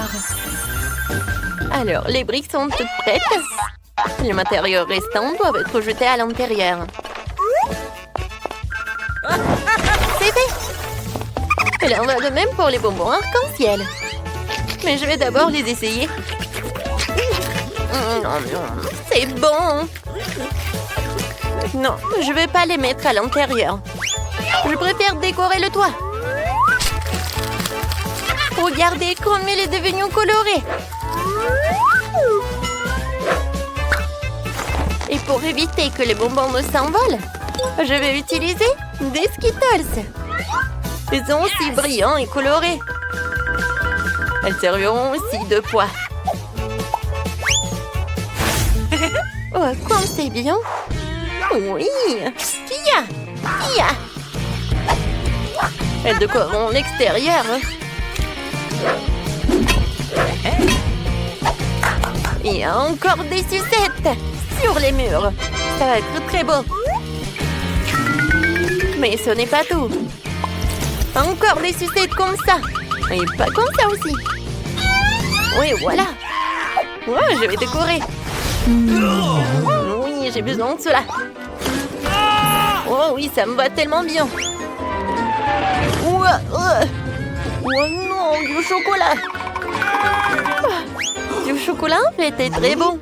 Alors, les briques sont toutes prêtes. Les matériaux restants doivent être jetés à l'intérieur. C'est fait. Et là, on va de même pour les bonbons arc-en-ciel. Mais je vais d'abord les essayer. C'est bon. Non, je vais pas les mettre à l'intérieur. Je préfère décorer le toit. Regardez comme il est devenu coloré. Et pour éviter que les bonbons ne s'envolent, je vais utiliser des Skittles. Ils sont aussi brillants et colorés. Elles serviront aussi de poids. Oh, comme c'est bien. Oui. Kia. Elles décoreront l'extérieur. Il y a encore des sucettes sur les murs. Ça va être très beau. Mais ce n'est pas tout. Encore des sucettes comme ça. Et pas comme ça aussi. Oui, voilà. Ouais, je vais décorer. Oui, j'ai besoin de cela. Oh oui, ça me va tellement bien. Oh non, du chocolat. Du chocolat, c'était très bon.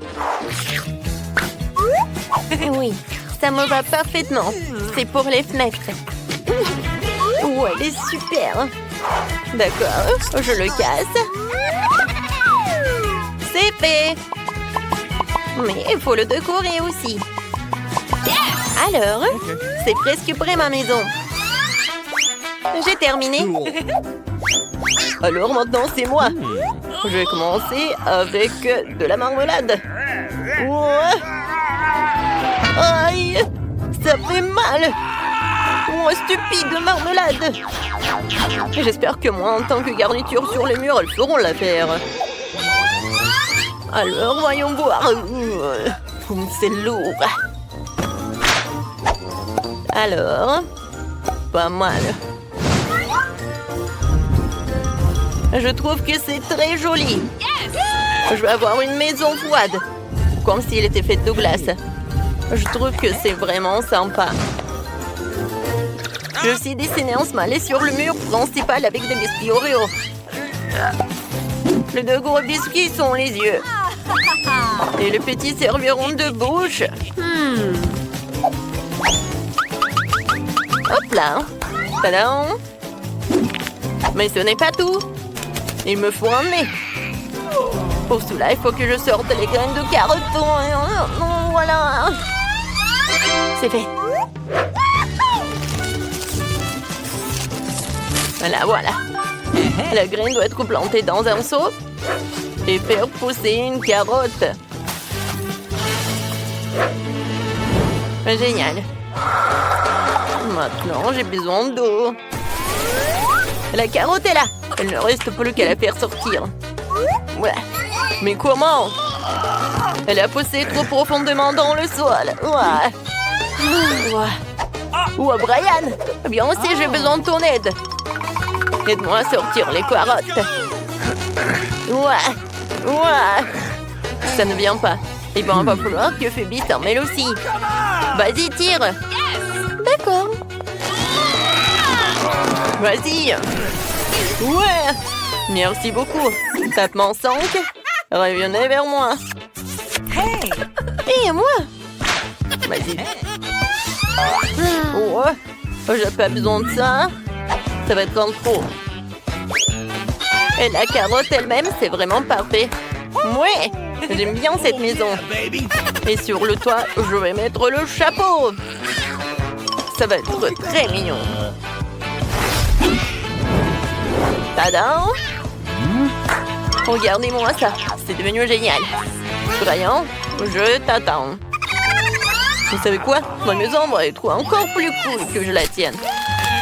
Oui, ça me va parfaitement. C'est pour les fenêtres. Oh, elle est super. D'accord, je le casse. C'est fait. Mais il faut le décorer aussi. Alors, c'est presque prêt ma maison. J'ai terminé. Alors maintenant, c'est moi. Je vais commencer avec de la marmelade. Ouais. Aïe, ça fait mal. Oh, stupide marmelade. J'espère que moi, en tant que garniture sur les murs, elles feront l'affaire. Alors, voyons voir. C'est lourd. Alors, pas mal. Je trouve que c'est très joli. Je vais avoir une maison froide, comme s'il était fait de glace. Je trouve que c'est vraiment sympa. Je suis dessiné un smiley sur le mur principal avec des biscuits Oreo. Les deux gros biscuits sont les yeux. Et les petits serviront de bouche. Hop là. Tadam. Mais ce n'est pas tout. Il me faut un nez. Pour cela, il faut que je sorte les graines de carton. Voilà. C'est fait. La voilà. La graine doit être plantée dans un seau et faire pousser une carotte. Génial. Maintenant, j'ai besoin d'eau. La carotte est là. Il ne reste plus qu'à la faire sortir. Ouais. Mais comment? Elle a poussé trop profondément dans le sol. Ouais. Ouais. Brian. Bien aussi, j'ai besoin de ton aide. Aide-moi à sortir les carottes. Ouais. Ça ne vient pas. Il va falloir que Phoebe s'en mêle aussi. Vas-y, tire. D'accord. Vas-y. Ouais. Merci beaucoup. Tapement 5. Revenez vers moi. Hey! Et moi. Vas-y. Ouais. J'ai pas besoin de ça. Ça va être en trop. Et la carotte elle-même, c'est vraiment parfait. Ouais. J'aime bien cette maison. Et sur le toit, je vais mettre le chapeau. Ça va être très mignon. Tadam! Regardez-moi ça. C'est devenu génial. Brian, je t'attends. Vous savez quoi? Ma maison va être encore plus cool que je la tienne.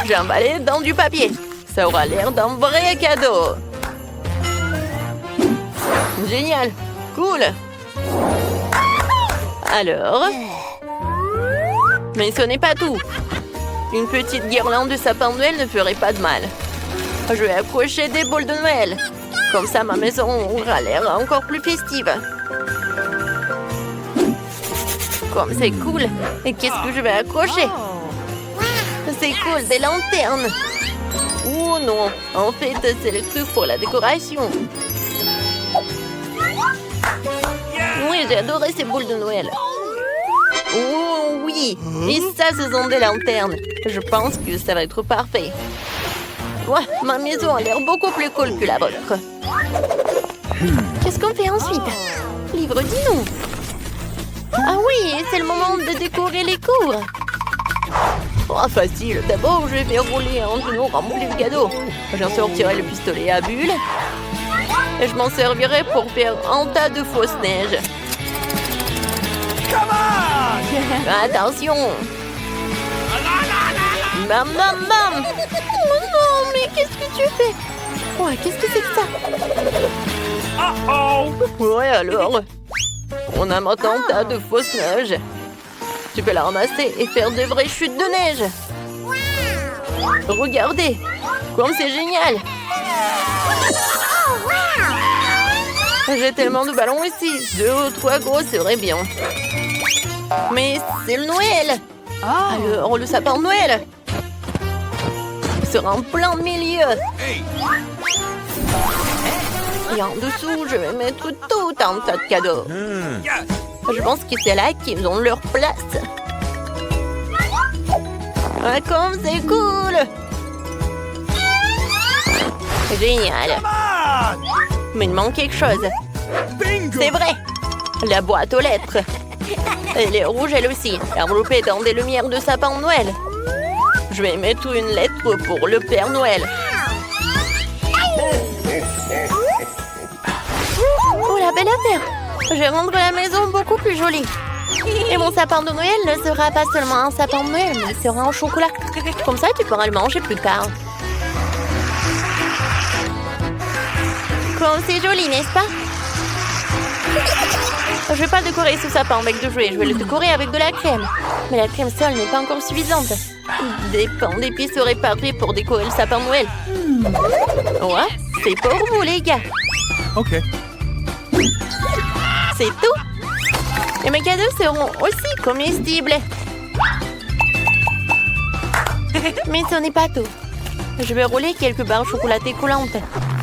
J'ai emballé dans du papier. Ça aura l'air d'un vrai cadeau. Génial. Cool. Alors? Mais ce n'est pas tout. Une petite guirlande de sapin de Noël ne ferait pas de mal. Je vais accrocher des boules de Noël. Comme ça, ma maison aura l'air encore plus festive. Comme c'est cool. Et qu'est-ce que je vais accrocher? C'est cool, des lanternes. Oh non, en fait, c'est le truc pour la décoration. Oui, j'ai adoré ces boules de Noël. Oh oui, et ça, ce sont des lanternes. Je pense que ça va être parfait. Ouais, ma maison a l'air beaucoup plus cool que la vôtre. Qu'est-ce qu'on fait ensuite? Livre, dis-nous. Ah oui, c'est le moment de décorer les cours. Oh, facile. D'abord, je vais faire rouler un genou rempli de cadeaux. J'en sortirai le pistolet à bulles. Et je m'en servirai pour faire un tas de fausses neiges. Attention! Bam, bam, bam! Oh non, mais qu'est-ce que tu fais? Ouais, qu'est-ce que c'est que ça? Ouais, alors? On a maintenant un tas de fausses neiges. Tu peux la ramasser et faire de vraies chutes de neige. Regardez! Comme c'est génial! J'ai tellement de ballons ici. 2 ou 3 gros serait bien. Mais c'est le Noël. Alors, le sapin de Noël sera en plein milieu. Et en dessous, je vais mettre tout un tas de cadeaux. Je pense que c'est là qu'ils ont leur place. Ah, comme c'est cool! Génial. Mais il manque quelque chose. C'est vrai. La boîte aux lettres. Elle est rouge elle aussi, enveloppée dans des lumières de sapin de Noël. Je vais mettre une lettre pour le Père Noël. Oh, la belle affaire! Je vais rendre la maison beaucoup plus jolie. Et mon sapin de Noël ne sera pas seulement un sapin de Noël, mais il sera en chocolat. Comme ça, tu pourras le manger plus tard. Comme c'est joli, n'est-ce pas? Je ne vais pas décorer ce sapin avec de jouets, je vais le décorer avec de la crème. Mais la crème seule n'est pas encore suffisante. Des pains d'épices seraient parfaits pour décorer le sapin de Noël. Ouais, c'est pour vous les gars. Ok. C'est tout. Et mes cadeaux seront aussi comestibles. Mais ce n'est pas tout. Je vais rouler quelques barres chocolatées coulantes.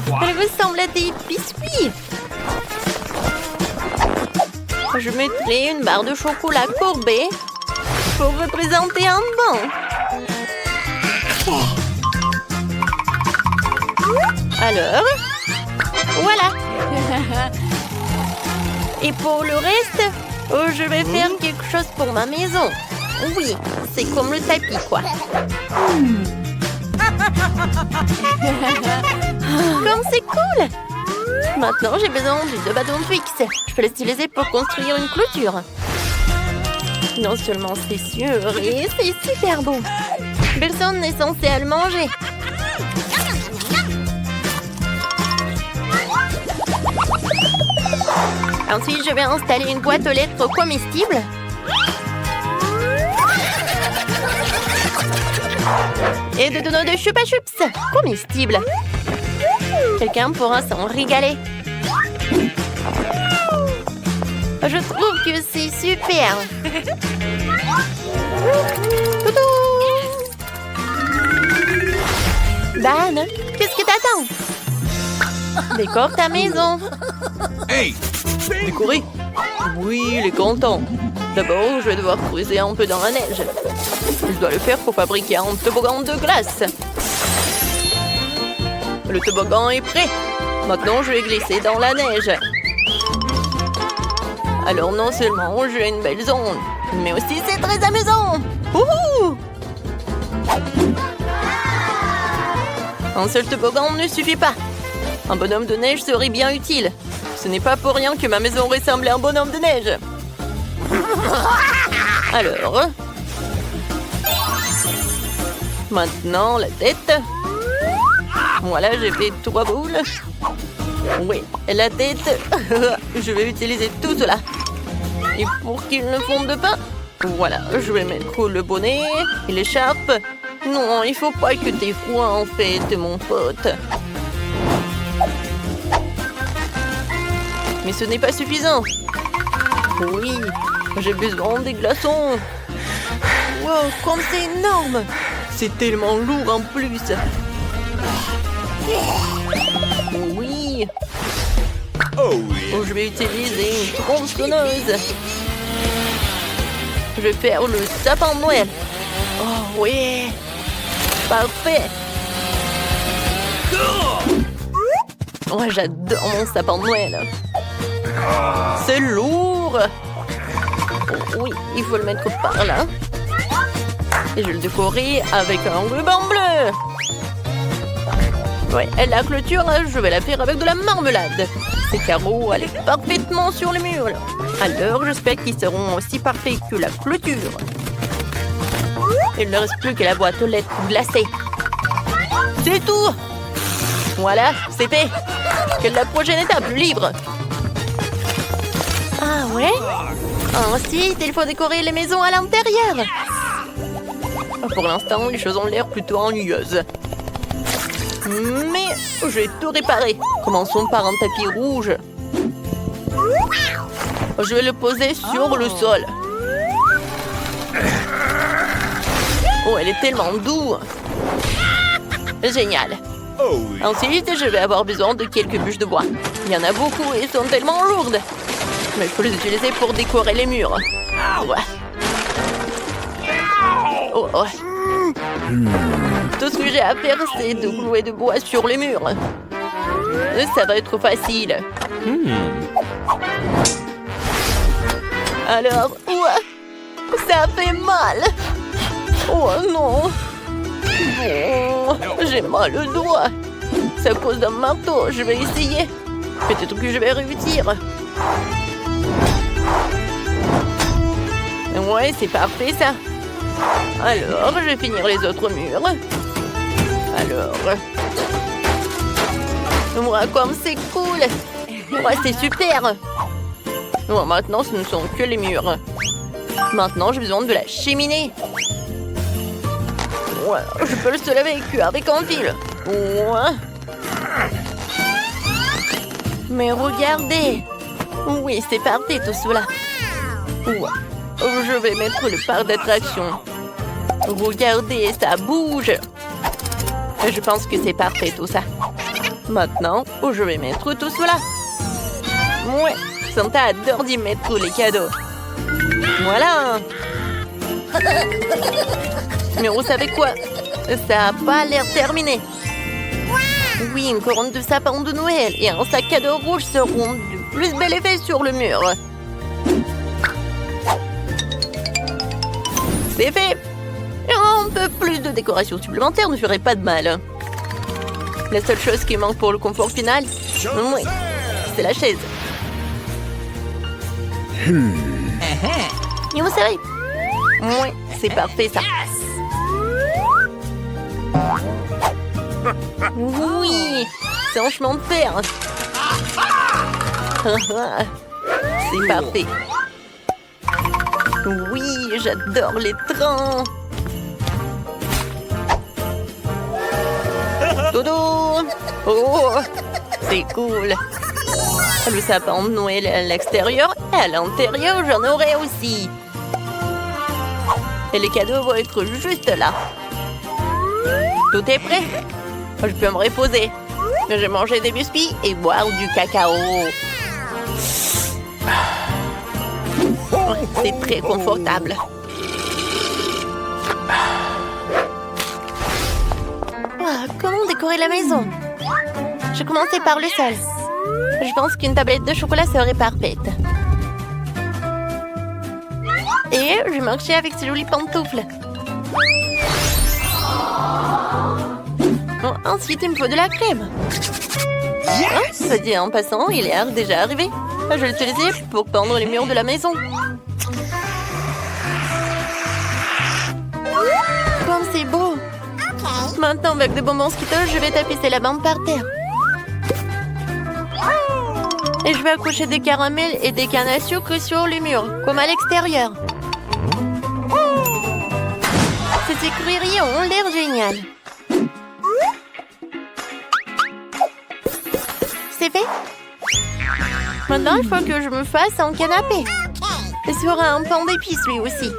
Elles ressemblent à des biscuits. Je mettrai une barre de chocolat courbée pour représenter un banc. Alors, voilà. Et pour le reste, je vais faire quelque chose pour ma maison. Oui, c'est comme le tapis, quoi. Comme c'est cool! Maintenant, j'ai besoin de 2 bâtons fixes. Je peux les utiliser pour construire une clôture. Non seulement c'est sûr, et c'est super bon. Personne n'est censé le manger. Ensuite, je vais installer une boîte aux lettres comestibles. Et de donuts de Chupa Chups comestibles. Quelqu'un pourra s'en régaler. Je trouve que c'est super. Dan, qu'est-ce que t'attends? Décore ta maison. Hey! Décorer? Oui, il est content. D'abord, je vais devoir creuser un peu dans la neige. Je dois le faire pour fabriquer un toboggan de glace. Le toboggan est prêt. Maintenant, je vais glisser dans la neige. Alors, non seulement j'ai une belle zone, mais aussi c'est très amusant. Wouhou! Un seul toboggan ne suffit pas. Un bonhomme de neige serait bien utile. Ce n'est pas pour rien que ma maison ressemble à un bonhomme de neige. Alors... Maintenant, la tête. Voilà, j'ai fait 3 boules. Oui, et la tête. Je vais utiliser tout cela. Et pour qu'il ne fonde pas, voilà, je vais mettre le bonnet et l'écharpe. Non, il faut pas que t'aies froid en fait, mon pote. Mais ce n'est pas suffisant. Oui, j'ai besoin des glaçons. Wow, comme c'est énorme. C'est tellement lourd en plus. Oui. Oh yeah. Je vais utiliser une tronçonneuse. Je vais faire le sapin de Noël. Oh oui. Parfait. Oh, j'adore mon sapin de Noël. C'est lourd. Oh, oui, il faut le mettre par là. Et je vais le décorer avec un ruban bleu. Ouais, et la clôture, je vais la faire avec de la marmelade. Ces carreaux allaient parfaitement sur le mur. Alors, j'espère qu'ils seront aussi parfaits que la clôture. Il ne reste plus que la boîte aux lettres glacée. C'est tout. Voilà, c'est fait. Quelle est la prochaine étape, le livre? Ah ouais? Ensuite, il faut décorer les maisons à l'intérieur. Pour l'instant, les choses ont l'air plutôt ennuyeuses. Mais je vais tout réparer. Commençons par un tapis rouge. Je vais le poser sur le sol. Oh, elle est tellement douce. Génial. Oh yeah. Ensuite, je vais avoir besoin de quelques bûches de bois. Il y en a beaucoup et sont tellement lourdes. Mais je peux les utiliser pour décorer les murs. Ouais. Oh, oh. Tout ce que j'ai à faire, c'est de clouer de bois sur les murs. Ça va être facile. Alors, ouais, ça fait mal. Oh non. Oh, j'ai mal au doigt. C'est à cause d'un marteau. Je vais essayer. Peut-être que je vais réussir. Ouais, c'est parfait ça. Alors, je vais finir les autres murs. Alors... Moi, comme c'est cool. Ouais, c'est super. Bon, maintenant, ce ne sont que les murs. Maintenant, j'ai besoin de la cheminée. Ouais, je peux le seul avec un fil. Ouais. Mais regardez. Oui, c'est parfait tout cela. Ouais. Je vais mettre le parc d'attraction. Regardez, ça bouge. Je pense que c'est parfait tout ça. Maintenant, je vais mettre tout cela. Ouais, Santa adore d'y mettre les cadeaux. Voilà. Mais vous savez quoi? Ça n'a pas l'air terminé. Oui, une couronne de sapin de Noël et un sac cadeau rouge seront du plus bel effet sur le mur. C'est fait. peu plus de décoration supplémentaire ne ferait pas de mal. La seule chose qui manque pour le confort final, oui, c'est la chaise. Et vous savez, oui, c'est parfait ça. Oui, c'est un chemin de fer. C'est parfait. Oui, j'adore les trains. Dodo! Oh, c'est cool. Le sapin de Noël à l'extérieur et à l'intérieur, j'en aurai aussi. Et les cadeaux vont être juste là. Tout est prêt. Je peux me reposer. Je vais manger des biscuits et boire du cacao. C'est très confortable. Oh, comment décorer la maison? Je commençais par le sol. Je pense qu'une tablette de chocolat serait parfaite. Et je marchais avec ces jolies pantoufles. Oh, ensuite, il me faut de la crème. Oh, ça dit en passant, il est déjà arrivé. Je vais l'utiliser pour peindre les murs de la maison. Comme c'est beau. Maintenant, avec des bonbons Skittles, je vais tapisser la bande par terre. Et je vais accrocher des caramels et des cannes à sucre sur les murs, comme à l'extérieur. Ces écuries ont l'air géniales. C'est fait? Maintenant, il faut que je me fasse un canapé. Et sur un pain d'épices, lui aussi.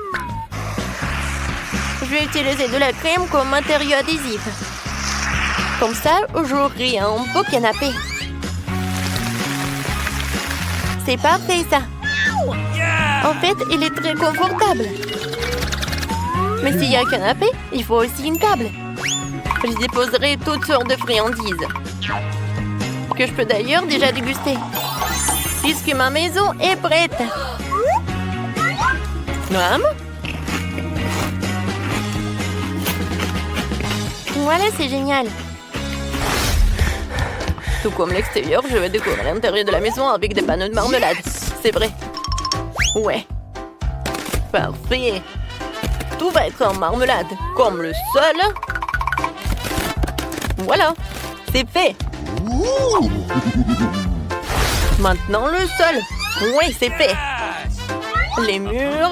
Je vais utiliser de la crème comme matériau adhésif. Comme ça, j'aurai un beau canapé. C'est parfait, ça. En fait, il est très confortable. Mais s'il y a un canapé, il faut aussi une table. Je déposerai toutes sortes de friandises. Que je peux d'ailleurs déjà déguster. Puisque ma maison est prête. Voilà, c'est génial. Tout comme l'extérieur, je vais décorer l'intérieur de la maison avec des panneaux de marmelade. C'est vrai. Ouais. Parfait. Tout va être en marmelade, comme le sol. Voilà, c'est fait. Maintenant le sol. Oui, c'est fait. Les murs.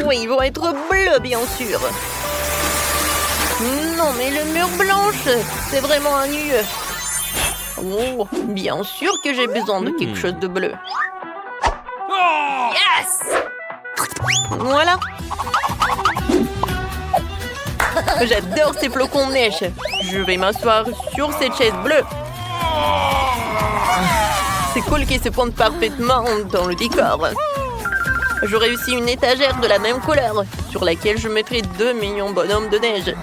Oui, ils vont être bleus, bien sûr. Non, mais le mur blanche, c'est vraiment ennuyeux. Oh, bien sûr que j'ai besoin de quelque chose de bleu. Yes! Voilà. J'adore ces flocons de neige. Je vais m'asseoir sur cette chaise bleue. C'est cool qu'ils se pondent parfaitement dans le décor. J'aurai aussi une étagère de la même couleur sur laquelle je mettrai 2 millions de bonhommes de neige.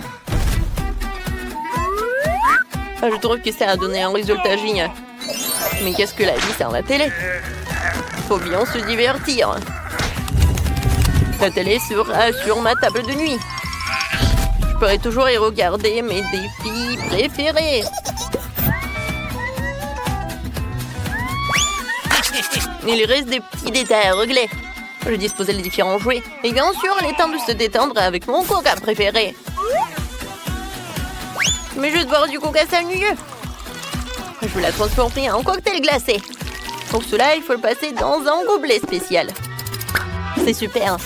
Je trouve que ça a donné un résultat génial. Mais qu'est-ce que la vie sans la télé? Faut bien se divertir. La télé sera sur ma table de nuit. Je pourrai toujours y regarder mes défis préférés. Il reste des petits détails à régler. Je disposais les différents jouets. Et bien sûr, il est temps de se détendre avec mon coca préféré. Mais juste boire du coca, c'est ennuyeux. Je vais la transformer en cocktail glacé. Pour cela, il faut le passer dans un gobelet spécial. C'est super.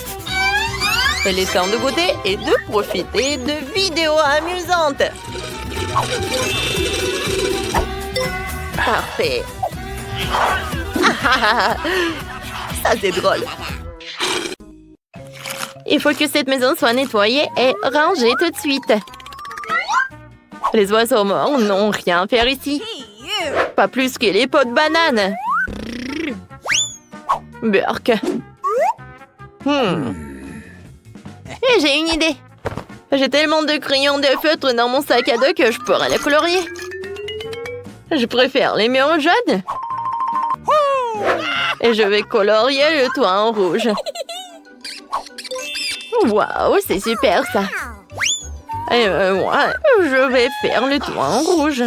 Il est temps de goûter et de profiter de vidéos amusantes. Parfait. Ça, c'est drôle. Il faut que cette maison soit nettoyée et rangée tout de suite. Les oiseaux morts n'ont rien à faire ici. Pas plus que les pots de bananes. Burk. Et j'ai une idée. J'ai tellement de crayons de feutre dans mon sac à dos que je pourrais les colorier. Je préfère les murs jaunes. Et je vais colorier le toit en rouge. Waouh, c'est super ça. Et moi, je vais faire le toit en rouge.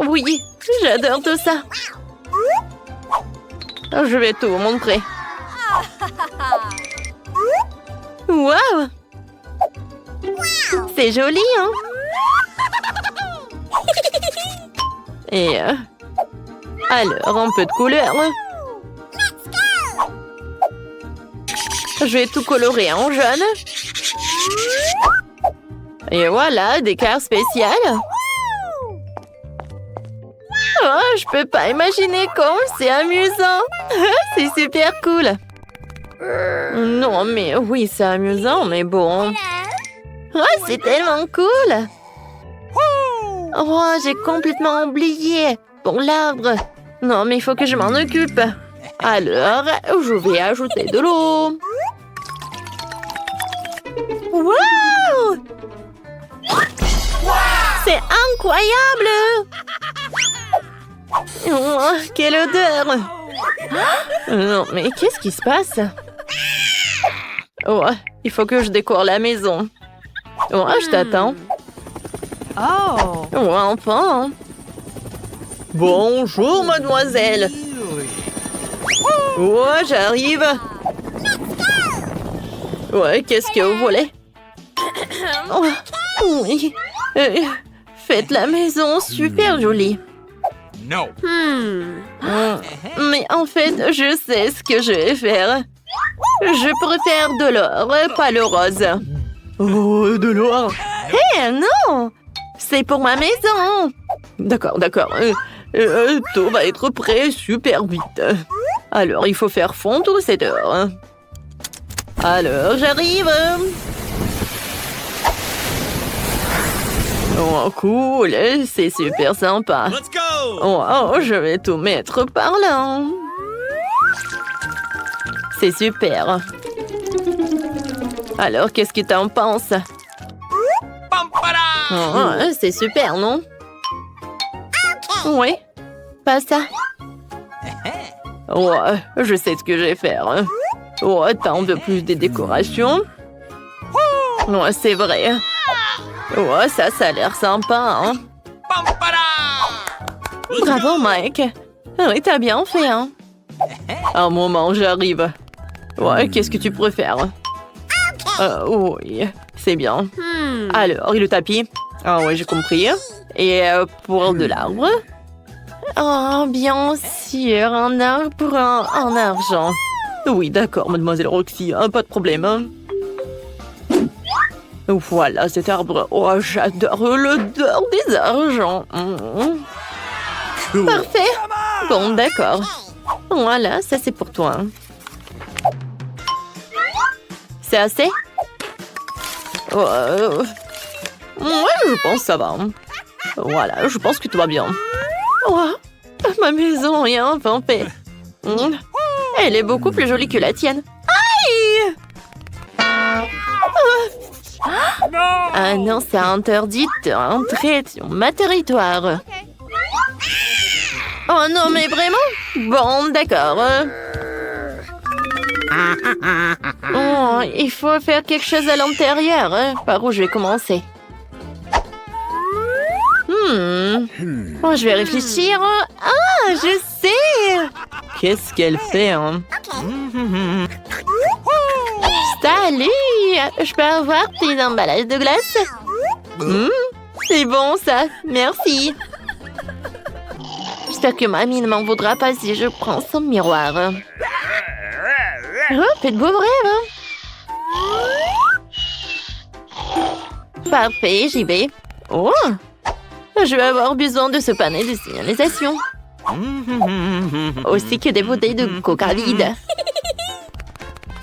Oui, j'adore tout ça. Je vais tout vous montrer. Waouh! C'est joli, hein? Et alors, un peu de couleur. Je vais tout colorer en jaune. Et voilà, décor spécial. Oh, je peux pas imaginer comme c'est amusant. C'est super cool. Non, mais oui, c'est amusant, mais bon. Oh, c'est tellement cool. Oh, j'ai complètement oublié. Pour l'arbre. Non, mais il faut que je m'en occupe. Alors, je vais ajouter de l'eau. Wow! C'est incroyable! Oh, quelle odeur! Non, mais qu'est-ce qui se passe? Oh, il faut que je décore la maison. Oh, je t'attends. Oh, enfin. Bonjour, mademoiselle. Oh, j'arrive. Ouais, qu'est-ce que vous voulez? Oh, oui. Faites la maison super jolie. No. Mais en fait, je sais ce que je vais faire. Je préfère de l'or, pas le rose. Oh, de l'or? Hé, non! C'est pour ma maison. D'accord, d'accord. Tout va être prêt super vite. Alors, il faut faire fondre cette or. Alors, j'arrive. Oh, cool. C'est super sympa. Let's go. Oh, je vais tout mettre par là. C'est super. Alors, qu'est-ce que t'en penses? Oh, c'est super, non? Oui, pas ça. Oh, je sais ce que je vais faire. Oh, tant de plus des décorations. Oh, c'est vrai. Oh, ça a l'air sympa, hein? Bravo, Mike. Oui, t'as bien fait, hein? Un moment, j'arrive. Ouais, qu'est-ce que tu préfères? Oui, c'est bien. Alors, et le tapis? Ah ouais, j'ai compris. Et pour de l'arbre? Oh, bien sûr, un arbre en argent. Oui, d'accord, mademoiselle Roxy, pas de problème. Voilà cet arbre. Oh, j'adore l'odeur des argents. Parfait. Bon, d'accord. Voilà, ça c'est pour toi. C'est assez? Ouais, je pense que ça va. Voilà, je pense que tout va bien. Oh, ma maison est enfin faite. Elle est beaucoup plus jolie que la tienne. Aïe! Ah non, c'est interdit d'entrer sur ma territoire. Oh non, mais vraiment? Bon, d'accord. Oh, il faut faire quelque chose à l'intérieur. Par où je vais commencer? Oh, je vais réfléchir. Ah, je sais! Qu'est-ce qu'elle fait, hein? Salut! Je peux avoir tes emballages de glace? C'est bon, ça. Merci. J'espère que mamie ne m'en voudra pas si je prends son miroir. Oh, faites beau rêve. Parfait, j'y vais. Oh! Je vais avoir besoin de ce panneau de signalisation. Aussi que des bouteilles de coca vide.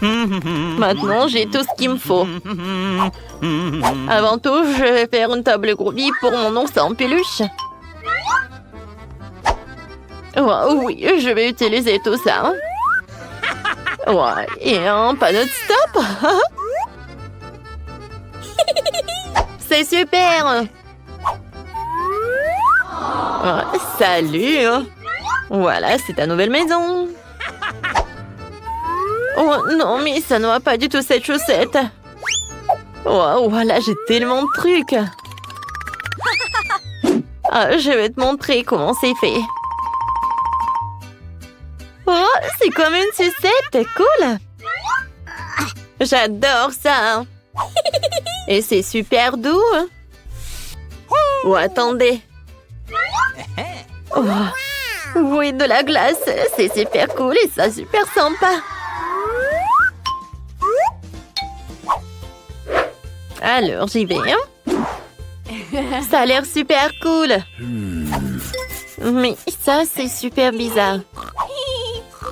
Maintenant, j'ai tout ce qu'il me faut. Avant tout, je vais faire une table groovy pour mon ours en peluche. Oh, oui, je vais utiliser tout ça. Ouais, et un panneau de stop. C'est super. Oh, salut. Voilà, c'est ta nouvelle maison. Oh non, mais ça ne va pas du tout cette chaussette. Oh, voilà, j'ai tellement de trucs. Ah, je vais te montrer comment c'est fait. Oh, c'est comme une sucette, cool. J'adore ça. Et c'est super doux. Oh, attendez. Oh. Oui, de la glace, c'est super cool et ça super sympa. Alors, j'y vais. Ça a l'air super cool. Mais ça, c'est super bizarre.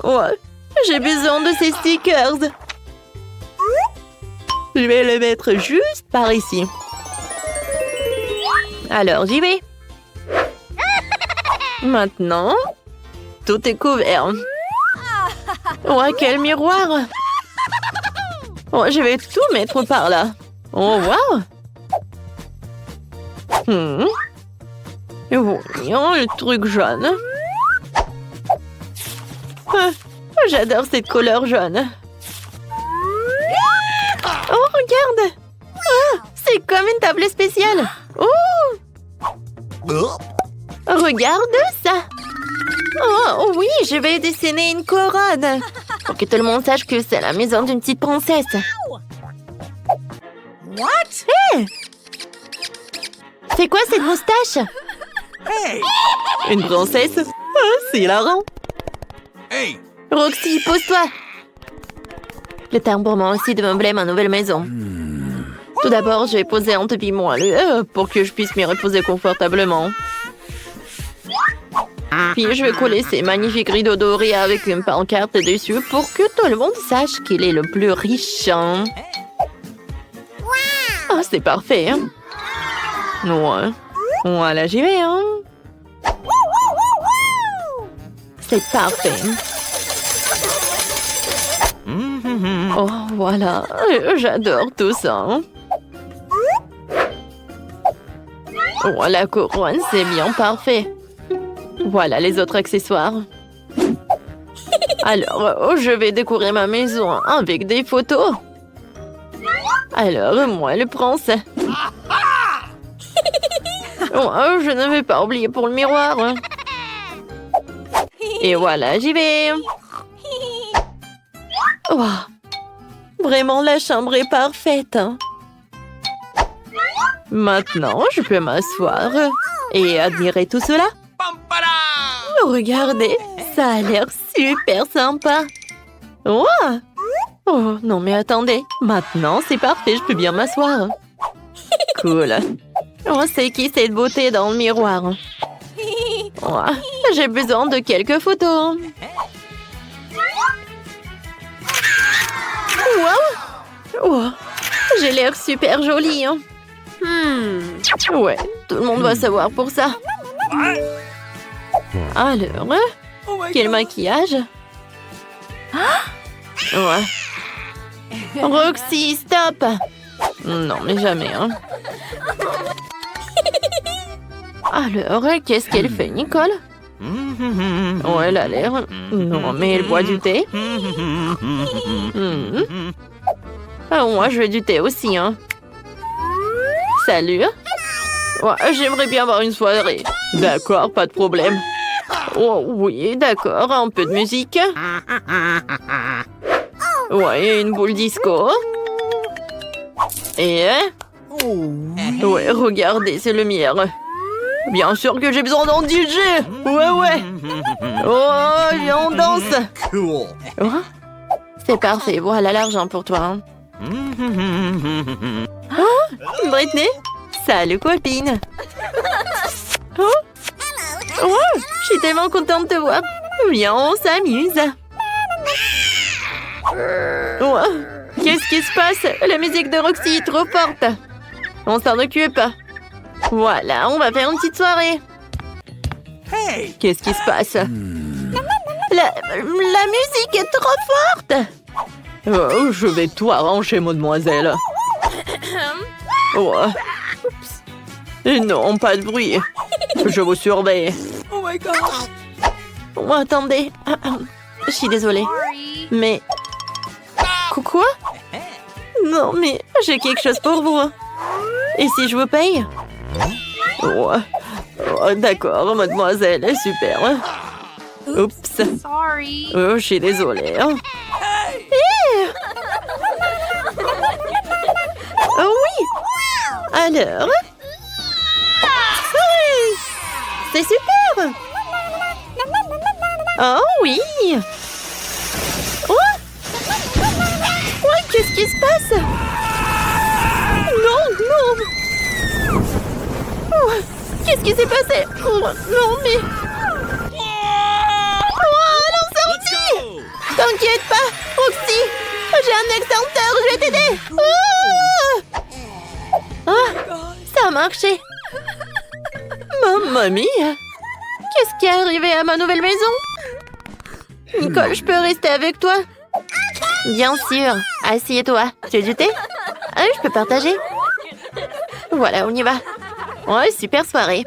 Ouais, j'ai besoin de ces stickers. Je vais les mettre juste par ici. Alors, j'y vais. Maintenant, tout est couvert. Oh, quel miroir! Oh, je vais tout mettre par là. Oh, wow! Voyons le truc jaune. Ah, j'adore cette couleur jaune. Oh, regarde! Ah, c'est comme une table spéciale. Oh! Regarde ça! Oh oui, je vais dessiner une couronne pour que tout le monde sache que c'est la maison d'une petite princesse. What? Hey! C'est quoi cette moustache? Hey! Une princesse? Ah, c'est hilarant. Hey! Roxy, pose-toi. Le temps pour moi aussi de meubler ma nouvelle maison. Tout d'abord, je vais poser un tapis moelleux pour que je puisse m'y reposer confortablement. Puis je vais coller ces magnifiques rideaux dorés avec une pancarte dessus pour que tout le monde sache qu'il est le plus riche. Oh, c'est parfait. Hein? Ouais. Voilà, j'y vais. Hein? C'est parfait. Oh, voilà. J'adore tout ça. Oh, la couronne, c'est bien parfait. Voilà les autres accessoires. Alors, je vais décorer ma maison avec des photos. Alors, moi, le prince. Oh, je ne vais pas oublier pour le miroir. Et voilà, j'y vais. Oh, vraiment, la chambre est parfaite. Maintenant, je peux m'asseoir et admirer tout cela. Regardez, ça a l'air super sympa. Oh, oh non mais attendez, maintenant c'est parfait, je peux bien m'asseoir. Cool. Oh, c'est qui cette beauté dans le miroir? Oh, j'ai besoin de quelques photos. Wow. Oh, j'ai l'air super jolie. Hein. Ouais, tout le monde va savoir pour ça. Alors, quel maquillage? Ouais. Roxy, stop! Non, mais jamais, hein. Alors, qu'est-ce qu'elle fait, Nicole? Oh, elle a l'air... Non, mais elle boit du thé. Ah, moi, je veux du thé aussi, hein. Salut. Ouais, j'aimerais bien avoir une soirée. D'accord, pas de problème. Oh oui, d'accord, un peu de musique. Ouais, une boule disco. Et... Ouais, regardez, c'est le mien. Bien sûr que j'ai besoin d'un DJ. Ouais. Oh, viens, on danse. Cool. Oh, c'est parfait, voilà l'argent pour toi. Hein. Oh, Britney. Salut, copine. Oh, je suis tellement contente de te voir. Viens, on s'amuse. Oh, qu'est-ce qui se passe? La musique de Roxy est trop forte. On s'en occupe. Voilà, on va faire une petite soirée. Hey! Qu'est-ce qui se passe? La musique est trop forte. Oh, je vais tout arranger, mademoiselle. Oh. Non, pas de bruit. Je vous surveille. Oh my god! Oh, attendez. Je suis désolée. Mais... Quoi? Non, mais J'ai quelque chose pour vous. Et si je vous paye? Oh, d'accord, mademoiselle, super. Oups. Sorry. Oh, je suis désolée. Oh oui. Alors? Oui. C'est super. Oh oui. Oh. Ouais, qu'est-ce qui se passe? Non, non. Oh, qu'est-ce qui s'est passé? Oh, non, mais... Oh, l'incendie! T'inquiète pas, Roxy. J'ai un extincteur, je vais t'aider. Oh, oh, ça a marché. Mamma mia. Qu'est-ce qui est arrivé à ma nouvelle maison? Nicole, je peux rester avec toi? Bien sûr. Assieds-toi. Tu veux du thé? Ah, je peux partager. Voilà, on y va. Ouais, super soirée.